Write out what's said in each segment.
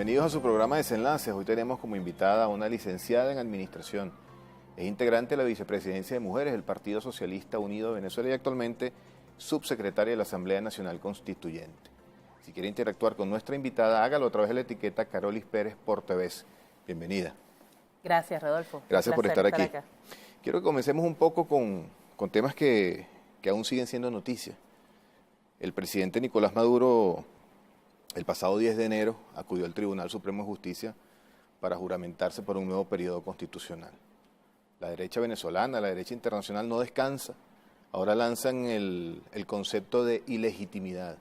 Bienvenidos a su programa Desenlaces. Hoy tenemos como invitada a una licenciada en Administración. Es integrante de la Vicepresidencia de Mujeres del Partido Socialista Unido de Venezuela y actualmente subsecretaria de la Asamblea Nacional Constituyente. Si quiere interactuar con nuestra invitada, hágalo a través de la etiqueta Carolis Pérez Portevez. Bienvenida. Gracias, Rodolfo. Gracias por estar aquí. Acá. Quiero que comencemos un poco con temas que aún siguen siendo noticia. El presidente Nicolás Maduro, el pasado 10 de enero, acudió al Tribunal Supremo de Justicia para juramentarse por un nuevo periodo constitucional. La derecha venezolana, la derecha internacional no descansa. Ahora lanzan el concepto de ilegitimidad.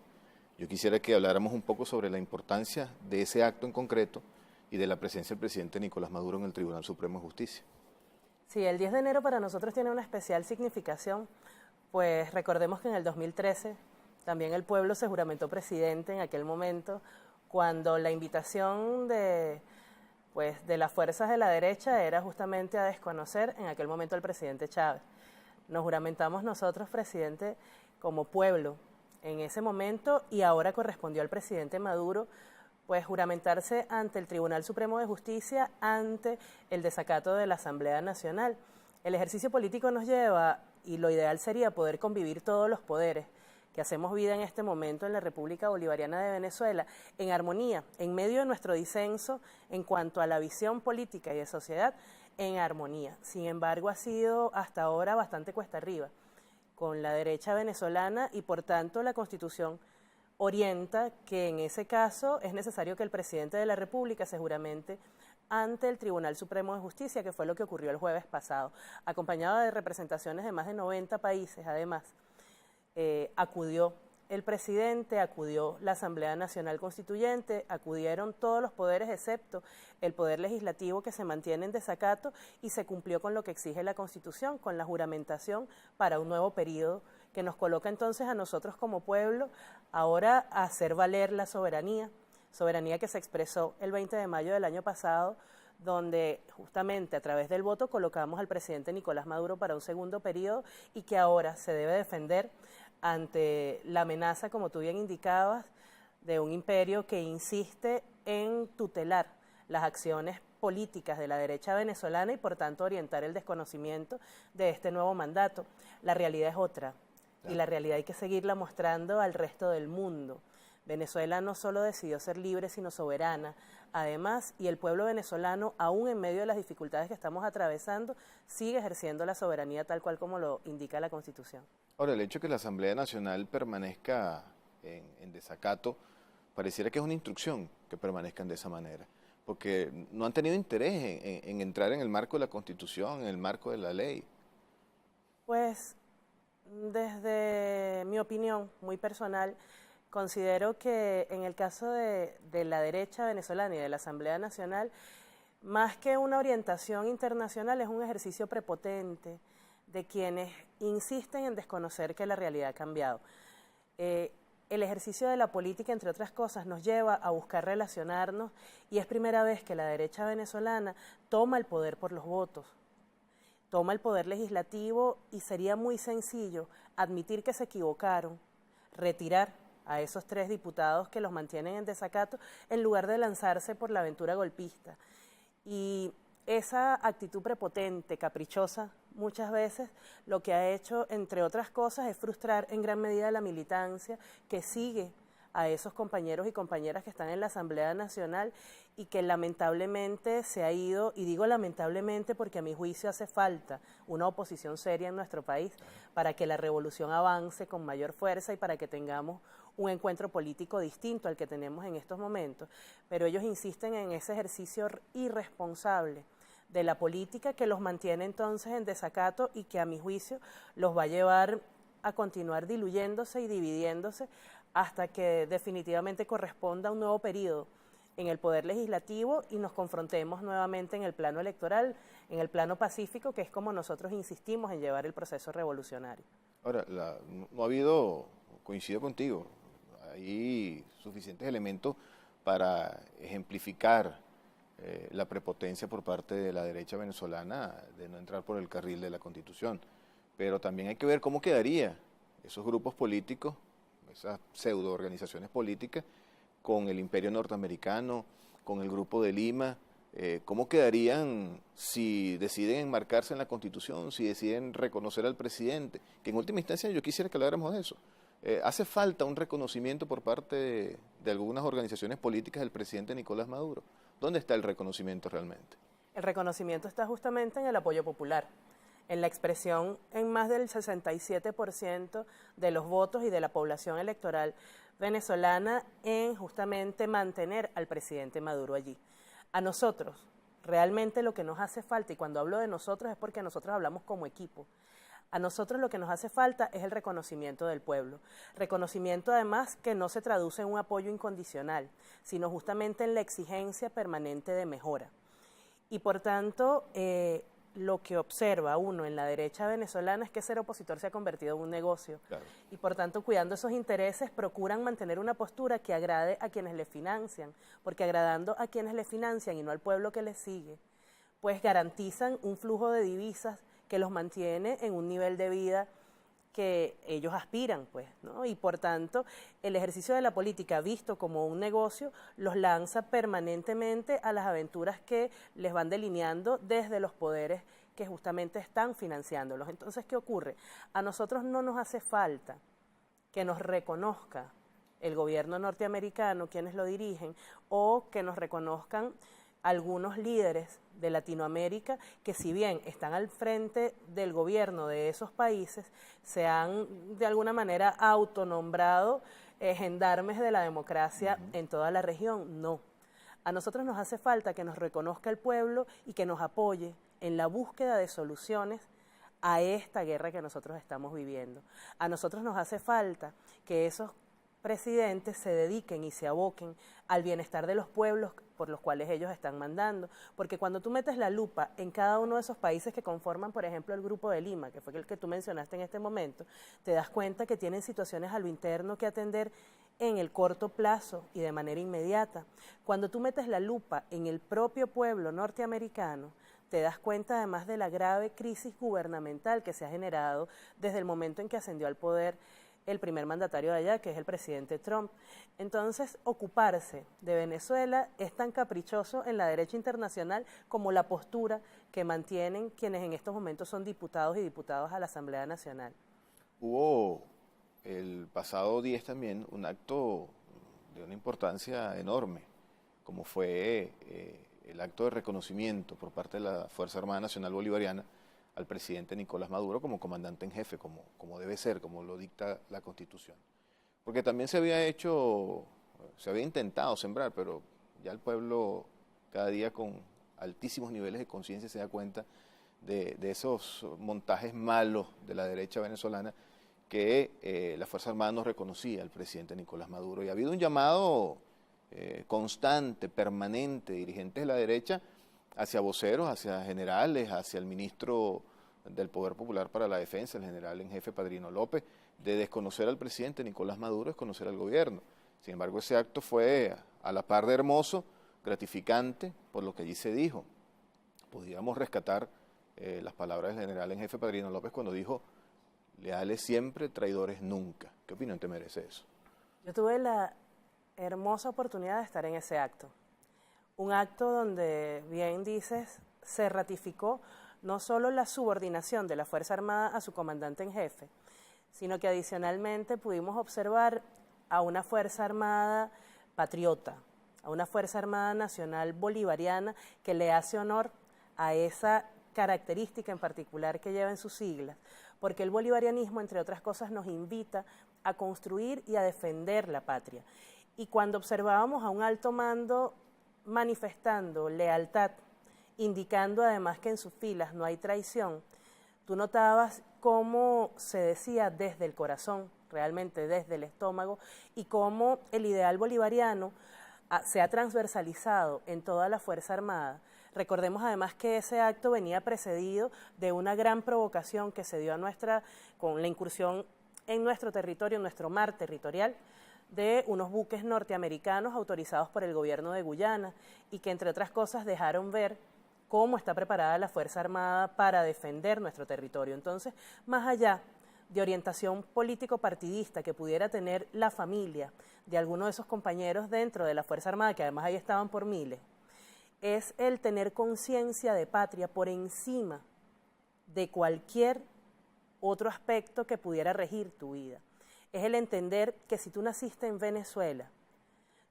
Yo quisiera que habláramos un poco sobre la importancia de ese acto en concreto y de la presencia del presidente Nicolás Maduro en el Tribunal Supremo de Justicia. Sí, el 10 de enero para nosotros tiene una especial significación, pues recordemos que en el 2013 también el pueblo se juramentó presidente en aquel momento, cuando la invitación de las fuerzas de la derecha era justamente a desconocer en aquel momento al presidente Chávez. Nos juramentamos nosotros, presidente, como pueblo en ese momento, y ahora correspondió al presidente Maduro pues juramentarse ante el Tribunal Supremo de Justicia, ante el desacato de la Asamblea Nacional. El ejercicio político nos lleva, y lo ideal sería poder convivir todos los poderes que hacemos vida en este momento en la República Bolivariana de Venezuela, en armonía, en medio de nuestro disenso en cuanto a la visión política y de sociedad, en armonía. Sin embargo, ha sido hasta ahora bastante cuesta arriba con la derecha venezolana y por tanto la Constitución orienta que en ese caso es necesario que el presidente de la República se juramente ante el Tribunal Supremo de Justicia, que fue lo que ocurrió el jueves pasado, acompañado de representaciones de más de 90 países, además. Acudió el presidente, acudió la Asamblea Nacional Constituyente, acudieron todos los poderes excepto el Poder Legislativo, que se mantiene en desacato, y se cumplió con lo que exige la Constitución, con la juramentación para un nuevo periodo que nos coloca entonces a nosotros como pueblo ahora a hacer valer la soberanía que se expresó el 20 de mayo del año pasado, donde justamente a través del voto colocamos al presidente Nicolás Maduro para un segundo periodo y que ahora se debe defender ante la amenaza, como tú bien indicabas, de un imperio que insiste en tutelar las acciones políticas de la derecha venezolana y por tanto orientar el desconocimiento de este nuevo mandato. La realidad es otra y la realidad hay que seguirla mostrando al resto del mundo. Venezuela no solo decidió ser libre, sino soberana. Además, y el pueblo venezolano, aún en medio de las dificultades que estamos atravesando, sigue ejerciendo la soberanía tal cual como lo indica la Constitución. Ahora, el hecho de que la Asamblea Nacional permanezca en desacato, pareciera que es una instrucción que permanezcan de esa manera, porque no han tenido interés en entrar en el marco de la Constitución, en el marco de la ley. Pues, desde mi opinión muy personal, considero que en el caso de la derecha venezolana y de la Asamblea Nacional, más que una orientación internacional, es un ejercicio prepotente de quienes insisten en desconocer que la realidad ha cambiado. El ejercicio de la política, entre otras cosas, nos lleva a buscar relacionarnos y es primera vez que la derecha venezolana toma el poder por los votos, toma el poder legislativo y sería muy sencillo admitir que se equivocaron, retirar a esos 3 diputados que los mantienen en desacato, en lugar de lanzarse por la aventura golpista. Y esa actitud prepotente, caprichosa, muchas veces lo que ha hecho, entre otras cosas, es frustrar en gran medida la militancia que sigue a esos compañeros y compañeras que están en la Asamblea Nacional y que lamentablemente se ha ido, y digo lamentablemente porque a mi juicio hace falta una oposición seria en nuestro país para que la revolución avance con mayor fuerza y para que tengamos un encuentro político distinto al que tenemos en estos momentos, pero ellos insisten en ese ejercicio irresponsable de la política que los mantiene entonces en desacato y que a mi juicio los va a llevar a continuar diluyéndose y dividiéndose hasta que definitivamente corresponda un nuevo periodo en el Poder Legislativo y nos confrontemos nuevamente en el plano electoral, en el plano pacífico, que es como nosotros insistimos en llevar el proceso revolucionario. Ahora, no ha habido, coincido contigo, hay suficientes elementos para ejemplificar la prepotencia por parte de la derecha venezolana de no entrar por el carril de la Constitución, pero también hay que ver cómo quedaría esos grupos políticos, esas pseudo organizaciones políticas, con el imperio norteamericano, con el Grupo de Lima. ¿Cómo quedarían si deciden enmarcarse en la Constitución, si deciden reconocer al presidente? Que en última instancia yo quisiera que habláramos de eso. ¿Hace falta un reconocimiento por parte de algunas organizaciones políticas del presidente Nicolás Maduro? ¿Dónde está el reconocimiento realmente? El reconocimiento está justamente en el apoyo popular, en la expresión en más del 67% de los votos y de la población electoral venezolana en justamente mantener al presidente Maduro allí. A nosotros, realmente lo que nos hace falta, y cuando hablo de nosotros es porque nosotros hablamos como equipo, a nosotros lo que nos hace falta es el reconocimiento del pueblo. Reconocimiento además que no se traduce en un apoyo incondicional, sino justamente en la exigencia permanente de mejora. Y por tanto, lo que observa uno en la derecha venezolana es que ser opositor se ha convertido en un negocio. Claro. Y por tanto, cuidando esos intereses, procuran mantener una postura que agrade a quienes le financian, porque agradando a quienes le financian y no al pueblo que les sigue, pues garantizan un flujo de divisas que los mantiene en un nivel de vida que ellos aspiran, pues, ¿no? Y por tanto, el ejercicio de la política visto como un negocio los lanza permanentemente a las aventuras que les van delineando desde los poderes que justamente están financiándolos. Entonces, ¿qué ocurre? A nosotros no nos hace falta que nos reconozca el gobierno norteamericano, quienes lo dirigen, o que nos reconozcan algunos líderes de Latinoamérica que, si bien están al frente del gobierno de esos países, se han de alguna manera autonombrado gendarmes de la democracia en toda la región. No. A nosotros nos hace falta que nos reconozca el pueblo y que nos apoye en la búsqueda de soluciones a esta guerra que nosotros estamos viviendo. A nosotros nos hace falta que esos presidentes se dediquen y se aboquen al bienestar de los pueblos por los cuales ellos están mandando, porque cuando tú metes la lupa en cada uno de esos países que conforman, por ejemplo, el Grupo de Lima, que fue el que tú mencionaste en este momento, te das cuenta que tienen situaciones a lo interno que atender en el corto plazo y de manera inmediata. Cuando tú metes la lupa en el propio pueblo norteamericano, te das cuenta además de la grave crisis gubernamental que se ha generado desde el momento en que ascendió al poder el primer mandatario de allá, que es el presidente Trump. Entonces, ocuparse de Venezuela es tan caprichoso en la derecha internacional como la postura que mantienen quienes en estos momentos son diputados y diputadas a la Asamblea Nacional. Hubo el pasado 10 también un acto de una importancia enorme, como fue el acto de reconocimiento por parte de la Fuerza Armada Nacional Bolivariana al presidente Nicolás Maduro como comandante en jefe, como debe ser, como lo dicta la Constitución. Porque también se había intentado sembrar, pero ya el pueblo cada día con altísimos niveles de conciencia se da cuenta de esos montajes malos de la derecha venezolana que la Fuerza Armada no reconocía al presidente Nicolás Maduro. Y ha habido un llamado constante, permanente, de dirigentes de la derecha hacia voceros, hacia generales, hacia el ministro del Poder Popular para la Defensa, el general en jefe Padrino López, de desconocer al presidente Nicolás Maduro, desconocer al gobierno. Sin embargo, ese acto fue a la par de hermoso, gratificante, por lo que allí se dijo. Podríamos rescatar las palabras del general en jefe Padrino López cuando dijo: leales siempre, traidores nunca. ¿Qué opinión te merece eso? Yo tuve la hermosa oportunidad de estar en ese acto. Un acto donde, bien dices, se ratificó no solo la subordinación de la Fuerza Armada a su comandante en jefe, sino que adicionalmente pudimos observar a una Fuerza Armada patriota, a una Fuerza Armada Nacional Bolivariana que le hace honor a esa característica en particular que lleva en sus siglas, porque el bolivarianismo, entre otras cosas, nos invita a construir y a defender la patria. Y cuando observábamos a un alto mando manifestando lealtad, indicando además que en sus filas no hay traición, tú notabas cómo se decía desde el corazón, realmente desde el estómago, y cómo el ideal bolivariano se ha transversalizado en toda la Fuerza Armada. Recordemos además que ese acto venía precedido de una gran provocación que se dio con la incursión en nuestro territorio, en nuestro mar territorial, de unos buques norteamericanos autorizados por el gobierno de Guyana y que, entre otras cosas, dejaron ver cómo está preparada la Fuerza Armada para defender nuestro territorio. Entonces, más allá de orientación político-partidista que pudiera tener la familia de alguno de esos compañeros dentro de la Fuerza Armada, que además ahí estaban por miles, es el tener conciencia de patria por encima de cualquier otro aspecto que pudiera regir tu vida. Es el entender que si tú naciste en Venezuela,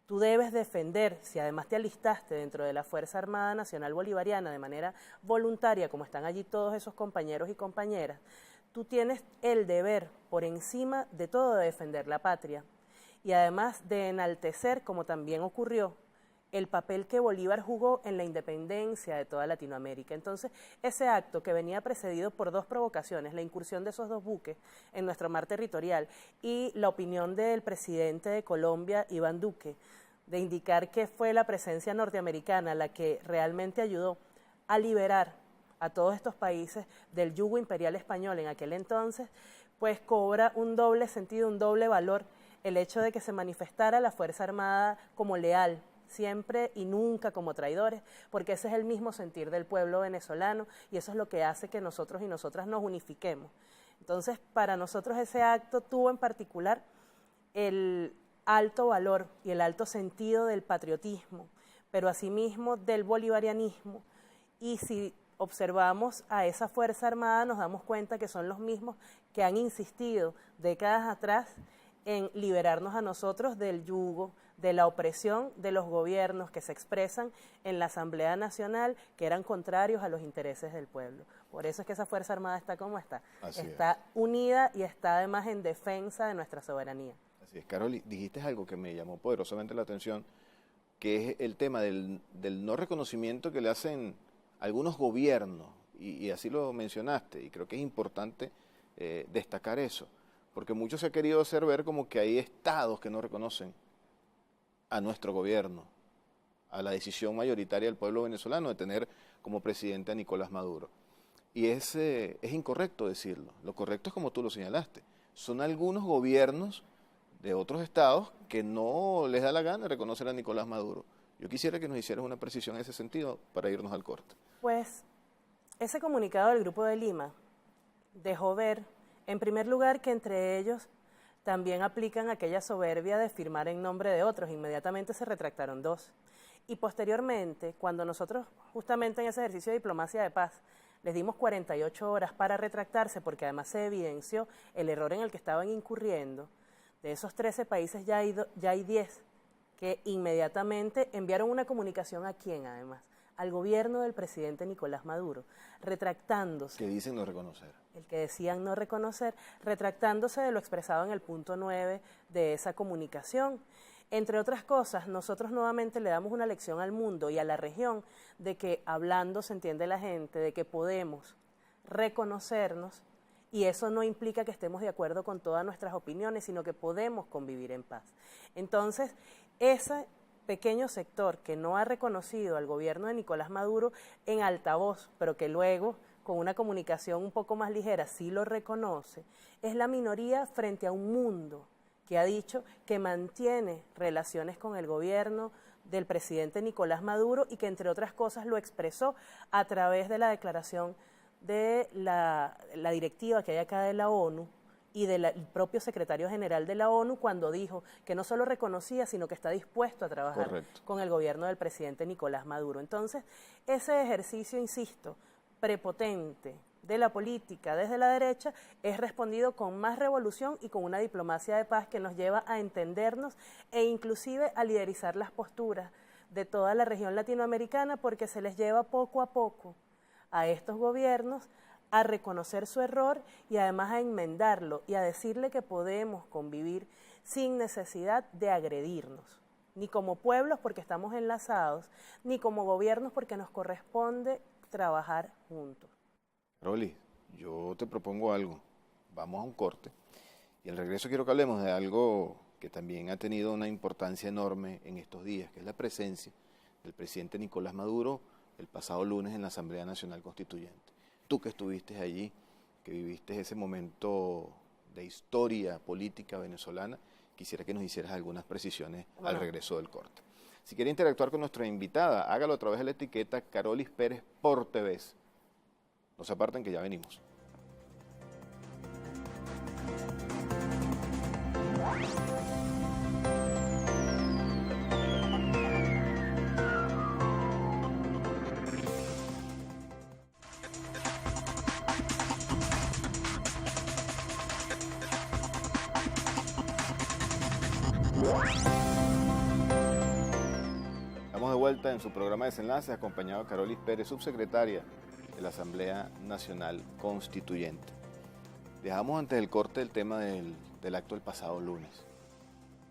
tú debes defender, si además te alistaste dentro de la Fuerza Armada Nacional Bolivariana de manera voluntaria, como están allí todos esos compañeros y compañeras, tú tienes el deber, por encima de todo, de defender la patria y además de enaltecer, como también ocurrió, el papel que Bolívar jugó en la independencia de toda Latinoamérica. Entonces, ese acto que venía precedido por dos provocaciones, la incursión de esos dos buques en nuestro mar territorial y la opinión del presidente de Colombia, Iván Duque, de indicar que fue la presencia norteamericana la que realmente ayudó a liberar a todos estos países del yugo imperial español en aquel entonces, pues cobra un doble sentido, un doble valor el hecho de que se manifestara la Fuerza Armada como leal, siempre y nunca como traidores, porque ese es el mismo sentir del pueblo venezolano y eso es lo que hace que nosotros y nosotras nos unifiquemos. Entonces, para nosotros ese acto tuvo en particular el alto valor y el alto sentido del patriotismo, pero asimismo del bolivarianismo, y si observamos a esa Fuerza Armada nos damos cuenta que son los mismos que han insistido décadas atrás en liberarnos a nosotros del yugo, de la opresión de los gobiernos que se expresan en la Asamblea Nacional, que eran contrarios a los intereses del pueblo. Por eso es que esa Fuerza Armada está como está. Está unida y está además en defensa de nuestra soberanía. Así es, Carol, dijiste algo que me llamó poderosamente la atención, que es el tema del no reconocimiento que le hacen algunos gobiernos, y así lo mencionaste, y creo que es importante destacar eso, porque mucho se ha querido hacer ver como que hay estados que no reconocen a nuestro gobierno, a la decisión mayoritaria del pueblo venezolano de tener como presidente a Nicolás Maduro. Y es incorrecto decirlo. Lo correcto es como tú lo señalaste. Son algunos gobiernos de otros estados que no les da la gana reconocer a Nicolás Maduro. Yo quisiera que nos hicieras una precisión en ese sentido para irnos al corte. Pues ese comunicado del Grupo de Lima dejó ver, en primer lugar, que entre ellos también aplican aquella soberbia de firmar en nombre de otros. Inmediatamente se retractaron dos. Y posteriormente, cuando nosotros justamente en ese ejercicio de diplomacia de paz les dimos 48 horas para retractarse, porque además se evidenció el error en el que estaban incurriendo, de esos 13 países ya hay 10 que inmediatamente enviaron una comunicación ¿a quién además? Al gobierno del presidente Nicolás Maduro, retractándose. Que dicen no reconocer. El que decían no reconocer, retractándose de lo expresado en el punto 9 de esa comunicación. Entre otras cosas, nosotros nuevamente le damos una lección al mundo y a la región de que hablando se entiende la gente, de que podemos reconocernos, y eso no implica que estemos de acuerdo con todas nuestras opiniones, sino que podemos convivir en paz. Entonces, ese pequeño sector que no ha reconocido al gobierno de Nicolás Maduro en altavoz, pero que luego, con una comunicación un poco más ligera, sí lo reconoce, es la minoría frente a un mundo que ha dicho que mantiene relaciones con el gobierno del presidente Nicolás Maduro y que, entre otras cosas, lo expresó a través de la declaración de la directiva que hay acá de la ONU y del propio secretario general de la ONU, cuando dijo que no solo reconocía, sino que está dispuesto a trabajar Correcto. con el gobierno del presidente Nicolás Maduro. Entonces, ese ejercicio, insisto, prepotente de la política desde la derecha es respondido con más revolución y con una diplomacia de paz que nos lleva a entendernos e inclusive a liderizar las posturas de toda la región latinoamericana, porque se les lleva poco a poco a estos gobiernos a reconocer su error y además a enmendarlo y a decirle que podemos convivir sin necesidad de agredirnos, ni como pueblos porque estamos enlazados, ni como gobiernos porque nos corresponde trabajar juntos. Rolly, yo te propongo algo. Vamos a un corte y al regreso quiero que hablemos de algo que también ha tenido una importancia enorme en estos días, que es la presencia del presidente Nicolás Maduro el pasado lunes en la Asamblea Nacional Constituyente. Tú que estuviste allí, que viviste ese momento de historia política venezolana, quisiera que nos hicieras algunas precisiones al regreso del corte. Si quiere interactuar con nuestra invitada, hágalo a través de la etiqueta Carolis Pérez por TV. No se aparten que ya venimos. Estamos de vuelta en su programa Desenlace, acompañado de Carolis Pérez, subsecretaria de la Asamblea Nacional Constituyente. Dejamos antes del corte el tema del acto del pasado lunes.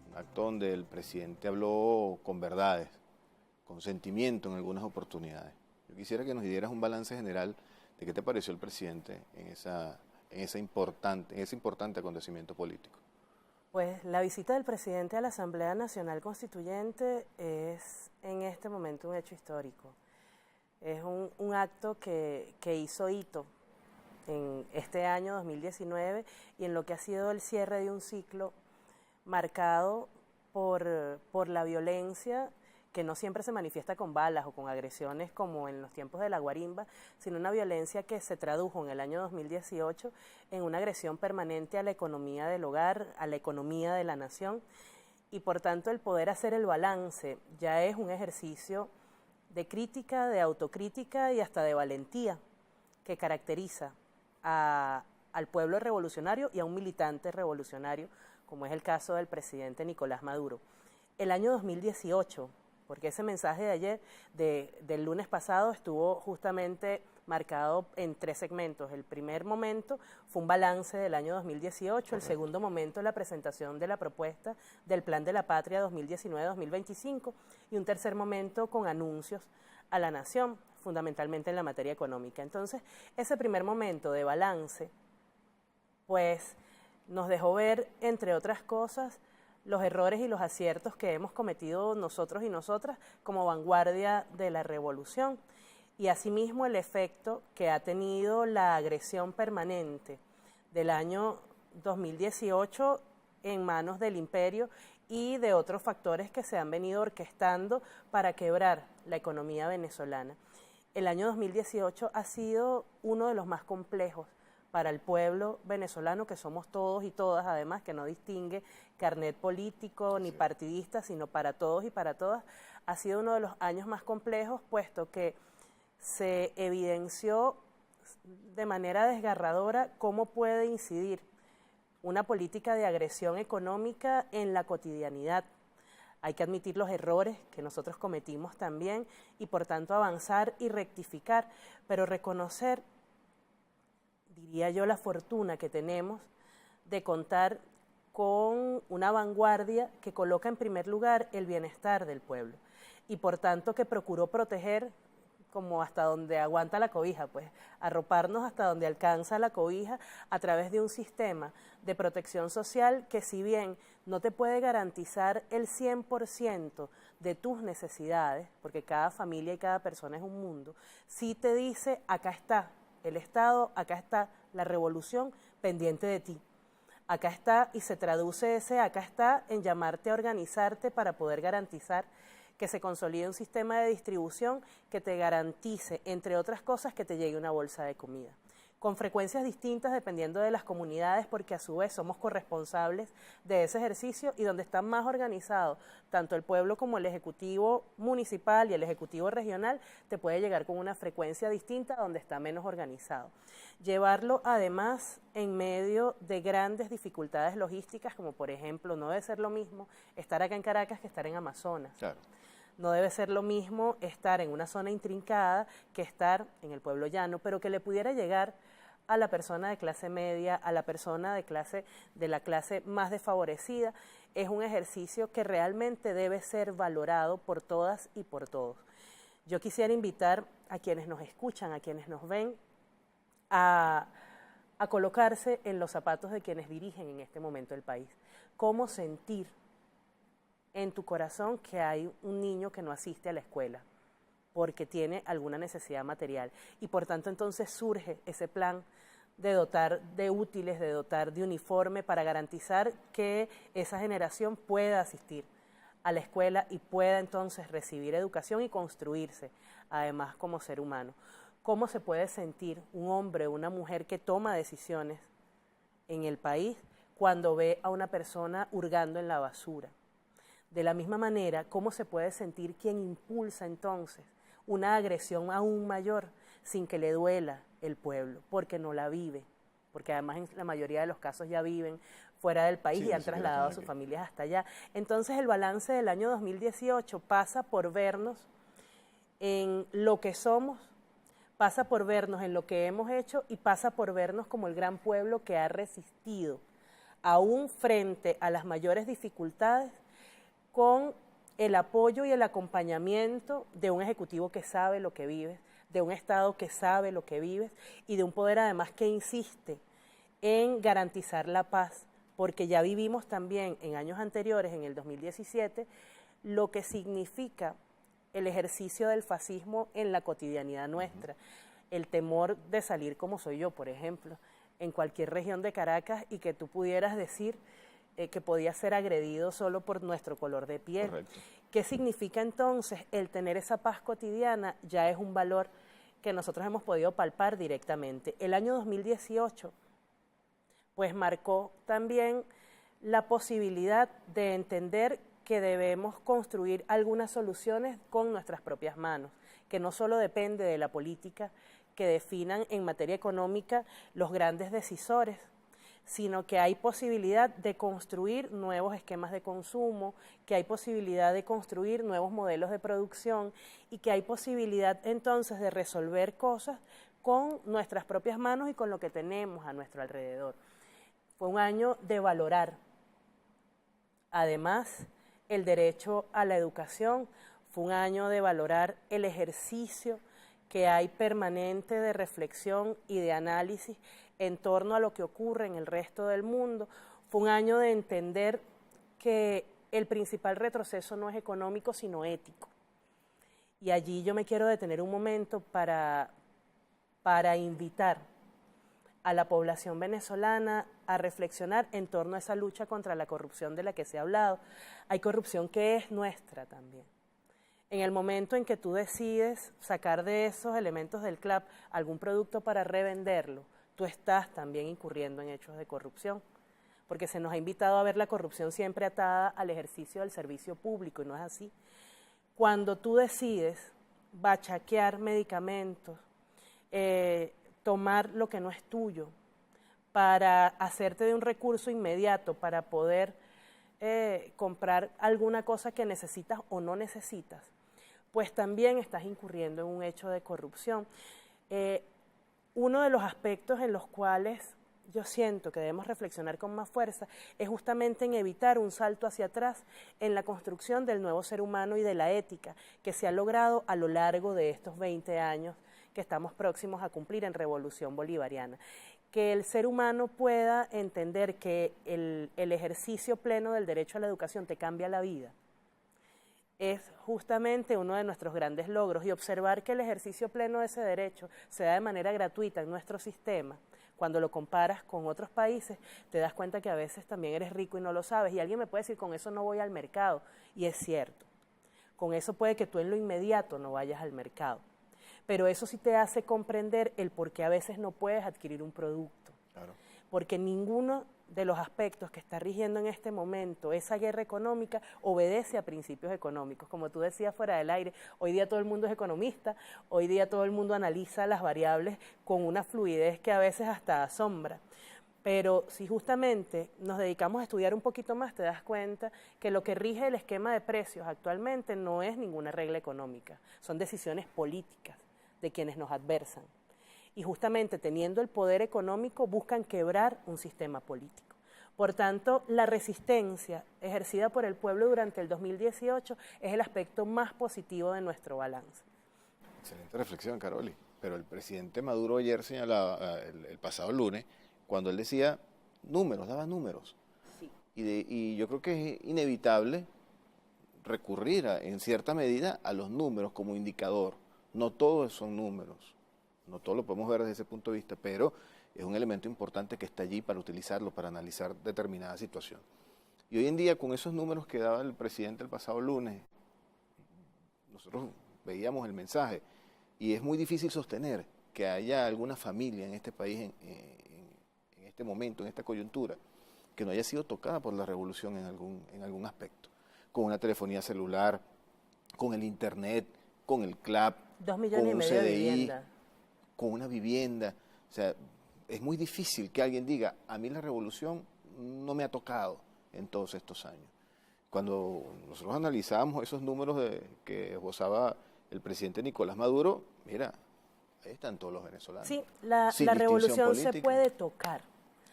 Un acto donde el presidente habló con verdades, con sentimiento en algunas oportunidades. Yo quisiera que nos dieras un balance general de qué te pareció el presidente en ese importante acontecimiento político. Pues la visita del presidente a la Asamblea Nacional Constituyente es en este momento un hecho histórico. Es un acto que hizo hito en este año 2019 y en lo que ha sido el cierre de un ciclo marcado por la violencia, que no siempre se manifiesta con balas o con agresiones como en los tiempos de la guarimba, sino una violencia que se tradujo en el año 2018 en una agresión permanente a la economía del hogar, a la economía de la nación, y por tanto el poder hacer el balance ya es un ejercicio de crítica, de autocrítica y hasta de valentía que caracteriza al pueblo revolucionario y a un militante revolucionario, como es el caso del presidente Nicolás Maduro. El año 2018, porque ese mensaje de ayer, del lunes pasado, estuvo justamente marcado en 3 segmentos. El primer momento fue un balance del año 2018, el segundo momento la presentación de la propuesta del Plan de la Patria 2019-2025 y un tercer momento con anuncios a la nación, fundamentalmente en la materia económica. Entonces, ese primer momento de balance, pues nos dejó ver, entre otras cosas, los errores y los aciertos que hemos cometido nosotros y nosotras como vanguardia de la revolución, y asimismo el efecto que ha tenido la agresión permanente del año 2018 en manos del imperio y de otros factores que se han venido orquestando para quebrar la economía venezolana. El año 2018 ha sido uno de los más complejos para el pueblo venezolano, que somos todos y todas, además, que no distingue carnet político ni partidista, sino para todos y para todas. Ha sido uno de los años más complejos, puesto que se evidenció de manera desgarradora cómo puede incidir una política de agresión económica en la cotidianidad. Hay que admitir los errores que nosotros cometimos también y por tanto avanzar y rectificar, pero reconocer, diría yo, la fortuna que tenemos de contar con una vanguardia que coloca en primer lugar el bienestar del pueblo y por tanto que procuró proteger como hasta donde aguanta la cobija, pues arroparnos hasta donde alcanza la cobija a través de un sistema de protección social que, si bien no te puede garantizar el 100% de tus necesidades, porque cada familia y cada persona es un mundo, sí te dice: acá está el Estado, acá está la revolución pendiente de ti. Acá está, y se traduce ese acá está en llamarte a organizarte para poder garantizar que se consolide un sistema de distribución que te garantice, entre otras cosas, que te llegue una bolsa de comida. Con frecuencias distintas dependiendo de las comunidades, porque a su vez somos corresponsables de ese ejercicio, y donde están más organizados tanto el pueblo como el ejecutivo municipal y el ejecutivo regional, te puede llegar con una frecuencia distinta donde está menos organizado. Llevarlo además en medio de grandes dificultades logísticas, como por ejemplo, no debe ser lo mismo estar acá en Caracas que estar en Amazonas. Claro. No debe ser lo mismo estar en una zona intrincada que estar en el pueblo llano, pero que le pudiera llegar a la persona de clase media, a la persona de la clase más desfavorecida. Es un ejercicio que realmente debe ser valorado por todas y por todos. Yo quisiera invitar a quienes nos escuchan, a quienes nos ven, a colocarse en los zapatos de quienes dirigen en este momento el país. ¿Cómo sentir en tu corazón que hay un niño que no asiste a la escuela porque tiene alguna necesidad material? Y por tanto entonces surge ese plan de dotar de útiles, de dotar de uniforme para garantizar que esa generación pueda asistir a la escuela y pueda entonces recibir educación y construirse además como ser humano. ¿Cómo se puede sentir un hombre o una mujer que toma decisiones en el país cuando ve a una persona hurgando en la basura? De la misma manera, ¿cómo se puede sentir quien impulsa entonces una agresión aún mayor sin que le duela el pueblo? Porque no la vive, porque además en la mayoría de los casos ya viven fuera del país Sí, y han ni siquiera trasladado a están sus aquí. familias hasta allá. Entonces el balance del año 2018 pasa por vernos en lo que somos, pasa por vernos en lo que hemos hecho y pasa por vernos como el gran pueblo que ha resistido, aún frente a las mayores dificultades, con el apoyo y el acompañamiento de un ejecutivo que sabe lo que vives, de un Estado que sabe lo que vives y de un poder además que insiste en garantizar la paz, porque ya vivimos también en años anteriores, en el 2017, lo que significa el ejercicio del fascismo en la cotidianidad nuestra, el temor de salir como soy yo, por ejemplo, en cualquier región de Caracas y que tú pudieras decir que podía ser agredido solo por nuestro color de piel. Correcto. ¿Qué significa entonces el tener esa paz cotidiana? Ya es un valor que nosotros hemos podido palpar directamente. El año 2018 pues marcó también la posibilidad de entender que debemos construir algunas soluciones con nuestras propias manos, que no solo depende de la política que definan en materia económica los grandes decisores, sino que hay posibilidad de construir nuevos esquemas de consumo, que hay posibilidad de construir nuevos modelos de producción y que hay posibilidad entonces de resolver cosas con nuestras propias manos y con lo que tenemos a nuestro alrededor. Fue un año de valorar, además, el derecho a la educación, fue un año de valorar el ejercicio que hay permanente de reflexión y de análisis en torno a lo que ocurre en el resto del mundo, fue un año de entender que el principal retroceso no es económico, sino ético. Y allí yo me quiero detener un momento para invitar a la población venezolana a reflexionar en torno a esa lucha contra la corrupción de la que se ha hablado. Hay corrupción que es nuestra también. En el momento en que tú decides sacar de esos elementos del CLAP algún producto para revenderlo, tú estás también incurriendo en hechos de corrupción, porque se nos ha invitado a ver la corrupción siempre atada al ejercicio del servicio público, y no es así. Cuando tú decides bachaquear medicamentos, tomar lo que no es tuyo, para hacerte de un recurso inmediato, para poder comprar alguna cosa que necesitas o no necesitas, pues también estás incurriendo en un hecho de corrupción. Uno de los aspectos en los cuales yo siento que debemos reflexionar con más fuerza es justamente en evitar un salto hacia atrás en la construcción del nuevo ser humano y de la ética que se ha logrado a lo largo de estos 20 años que estamos próximos a cumplir en Revolución Bolivariana. Que el ser humano pueda entender que el ejercicio pleno del derecho a la educación te cambia la vida es justamente uno de nuestros grandes logros, y observar que el ejercicio pleno de ese derecho se da de manera gratuita en nuestro sistema, cuando lo comparas con otros países, te das cuenta que a veces también eres rico y no lo sabes, y alguien me puede decir, con eso no voy al mercado, y es cierto, con eso puede que tú en lo inmediato no vayas al mercado, pero eso sí te hace comprender el por qué a veces no puedes adquirir un producto. Claro. Porque ninguno de los aspectos que está rigiendo en este momento esa guerra económica obedece a principios económicos. Como tú decías fuera del aire, hoy día todo el mundo es economista, hoy día todo el mundo analiza las variables con una fluidez que a veces hasta asombra. Pero si justamente nos dedicamos a estudiar un poquito más, te das cuenta que lo que rige el esquema de precios actualmente no es ninguna regla económica, son decisiones políticas de quienes nos adversan. Y justamente teniendo el poder económico buscan quebrar un sistema político. Por tanto, la resistencia ejercida por el pueblo durante el 2018 es el aspecto más positivo de nuestro balance. Excelente reflexión, Caroli. Pero el presidente Maduro ayer señalaba, el pasado lunes, cuando él decía números, daba números. Sí. Y yo creo que es inevitable recurrir en cierta medida a los números como indicador. No todos son números. No todo lo podemos ver desde ese punto de vista, pero es un elemento importante que está allí para utilizarlo, para analizar determinada situación. Y hoy en día, con esos números que daba el presidente el pasado lunes, nosotros veíamos el mensaje, y es muy difícil sostener que haya alguna familia en este país, en este momento, en esta coyuntura, que no haya sido tocada por la revolución en algún aspecto, con una telefonía celular, con el internet, con el CLAP, 2,5 millones con un CDI, de vivienda, con una vivienda. O sea, es muy difícil que alguien diga, a mí la revolución no me ha tocado en todos estos años. Cuando nosotros analizamos esos números que esbozaba el presidente Nicolás Maduro, mira, ahí están todos los venezolanos. Sí, la revolución política se puede tocar.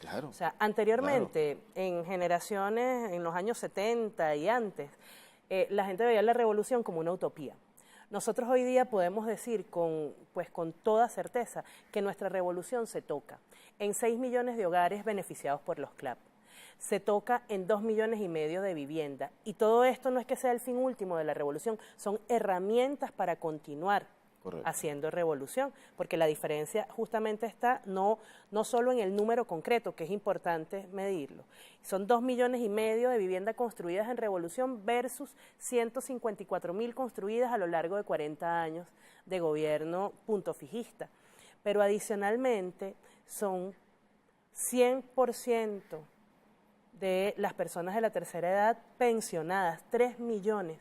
Claro. O sea, anteriormente, en generaciones, en los años 70 y antes, la gente veía la revolución como una utopía. Nosotros hoy día podemos decir con toda certeza que nuestra revolución se toca en 6 millones de hogares beneficiados por los CLAP. Se toca en 2,5 millones de vivienda. Y todo esto no es que sea el fin último de la revolución, son herramientas para continuar haciendo revolución, porque la diferencia justamente está no solo en el número concreto, que es importante medirlo. Son 2,5 millones de viviendas construidas en revolución versus 154.000 construidas a lo largo de 40 años de gobierno punto fijista. Pero adicionalmente son 100% de las personas de la tercera edad pensionadas, 3 millones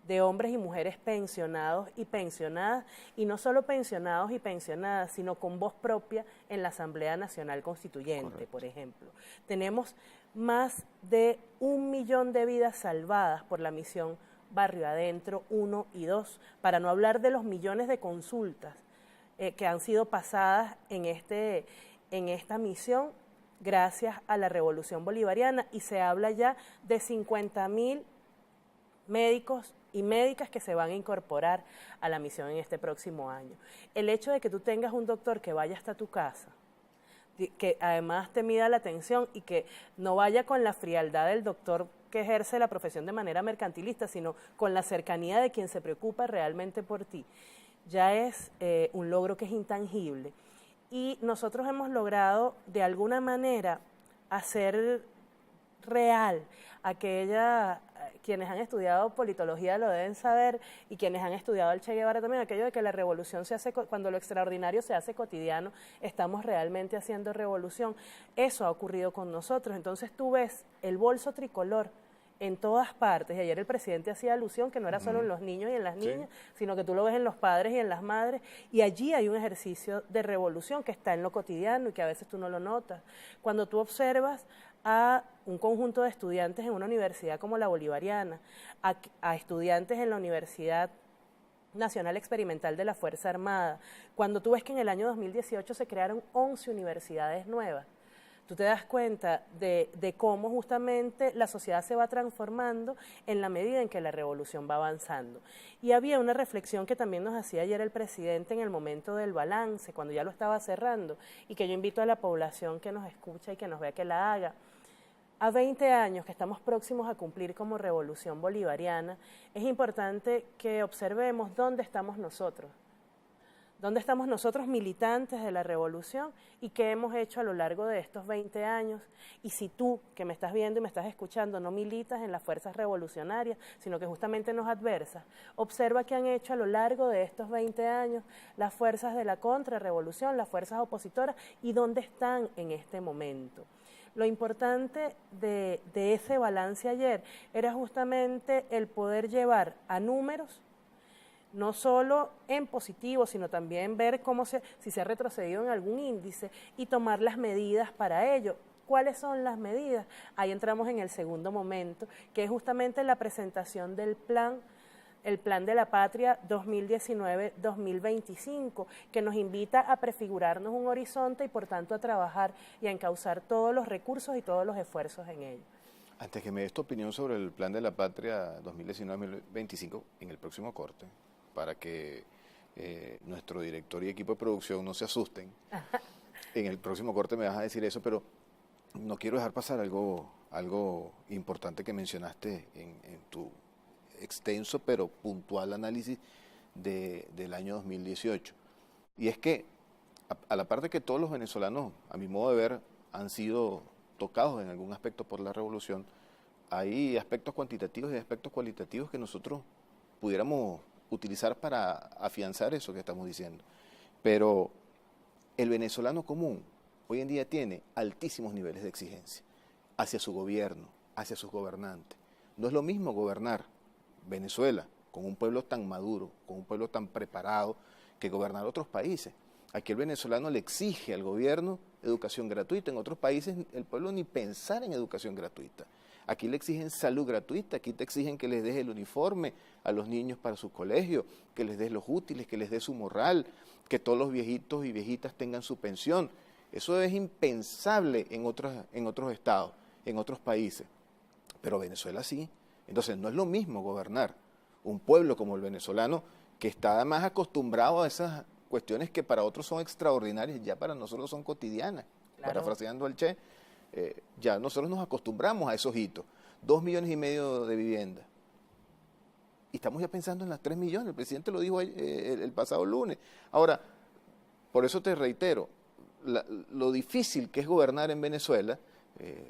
de hombres y mujeres pensionados y pensionadas, y no solo pensionados y pensionadas, sino con voz propia en la Asamblea Nacional Constituyente, por ejemplo. Tenemos más de 1 millón de vidas salvadas por la misión Barrio Adentro 1 y 2, para no hablar de los millones de consultas que han sido pasadas en esta misión gracias a la Revolución Bolivariana, y se habla ya de 50.000 médicos y médicas que se van a incorporar a la misión en este próximo año. El hecho de que tú tengas un doctor que vaya hasta tu casa, que además te mida la atención y que no vaya con la frialdad del doctor que ejerce la profesión de manera mercantilista, sino con la cercanía de quien se preocupa realmente por ti, ya es un logro que es intangible. Y nosotros hemos logrado de alguna manera hacer real quienes han estudiado politología lo deben saber, y quienes han estudiado el Che Guevara también, aquello de que la revolución se hace cuando lo extraordinario se hace cotidiano, estamos realmente haciendo revolución. Eso ha ocurrido con nosotros. Entonces tú ves el bolso tricolor en todas partes, y ayer el presidente hacía alusión que no era solo en los niños y en las niñas, sino que tú lo ves en los padres y en las madres, y allí hay un ejercicio de revolución que está en lo cotidiano y que a veces tú no lo notas. Cuando tú observas a un conjunto de estudiantes en una universidad como la Bolivariana, a estudiantes en la Universidad Nacional Experimental de la Fuerza Armada, cuando tú ves que en el año 2018 se crearon 11 universidades nuevas, tú te das cuenta de cómo justamente la sociedad se va transformando en la medida en que la revolución va avanzando. Y había una reflexión que también nos hacía ayer el presidente en el momento del balance, cuando ya lo estaba cerrando, y que yo invito a la población que nos escucha y que nos vea que la haga. A 20 años que estamos próximos a cumplir como revolución bolivariana, es importante que observemos dónde estamos nosotros. ¿Dónde estamos nosotros militantes de la revolución y qué hemos hecho a lo largo de estos 20 años? Y si tú, que me estás viendo y me estás escuchando, no militas en las fuerzas revolucionarias, sino que justamente nos adversas, observa qué han hecho a lo largo de estos 20 años las fuerzas de la contrarrevolución, las fuerzas opositoras, y dónde están en este momento. Lo importante de ese balance ayer era justamente el poder llevar a números, no solo en positivo, sino también ver si se ha retrocedido en algún índice y tomar las medidas para ello. ¿Cuáles son las medidas? Ahí entramos en el segundo momento, que es justamente la presentación del el Plan de la Patria 2019-2025, que nos invita a prefigurarnos un horizonte y por tanto a trabajar y a encauzar todos los recursos y todos los esfuerzos en ello. Antes que me des tu opinión sobre el Plan de la Patria 2019-2025 en el próximo corte, para que nuestro director y equipo de producción no se asusten. En el próximo corte me vas a decir eso, pero no quiero dejar pasar algo importante que mencionaste en tu extenso pero puntual análisis del año 2018. Y es que, a la par de que todos los venezolanos, a mi modo de ver, han sido tocados en algún aspecto por la revolución, hay aspectos cuantitativos y aspectos cualitativos que nosotros pudiéramos utilizar para afianzar eso que estamos diciendo. Pero el venezolano común hoy en día tiene altísimos niveles de exigencia hacia su gobierno, hacia sus gobernantes. No es lo mismo gobernar Venezuela con un pueblo tan maduro, con un pueblo tan preparado, que gobernar otros países. Aquí el venezolano le exige al gobierno educación gratuita. En otros países el pueblo ni pensar en educación gratuita. Aquí le exigen salud gratuita, aquí te exigen que les des el uniforme a los niños para su colegio, que les des los útiles, que les des su morral, que todos los viejitos y viejitas tengan su pensión. Eso es impensable en otros estados, en otros países. Pero Venezuela sí. Entonces no es lo mismo gobernar un pueblo como el venezolano, que está además acostumbrado a esas cuestiones que para otros son extraordinarias, ya para nosotros son cotidianas. Claro. Parafraseando al Che, ya nosotros nos acostumbramos a esos hitos. 2,5 millones de viviendas. Y estamos ya pensando en las 3 millones. El presidente lo dijo el pasado lunes. Ahora, por eso te reitero, lo difícil que es gobernar en Venezuela,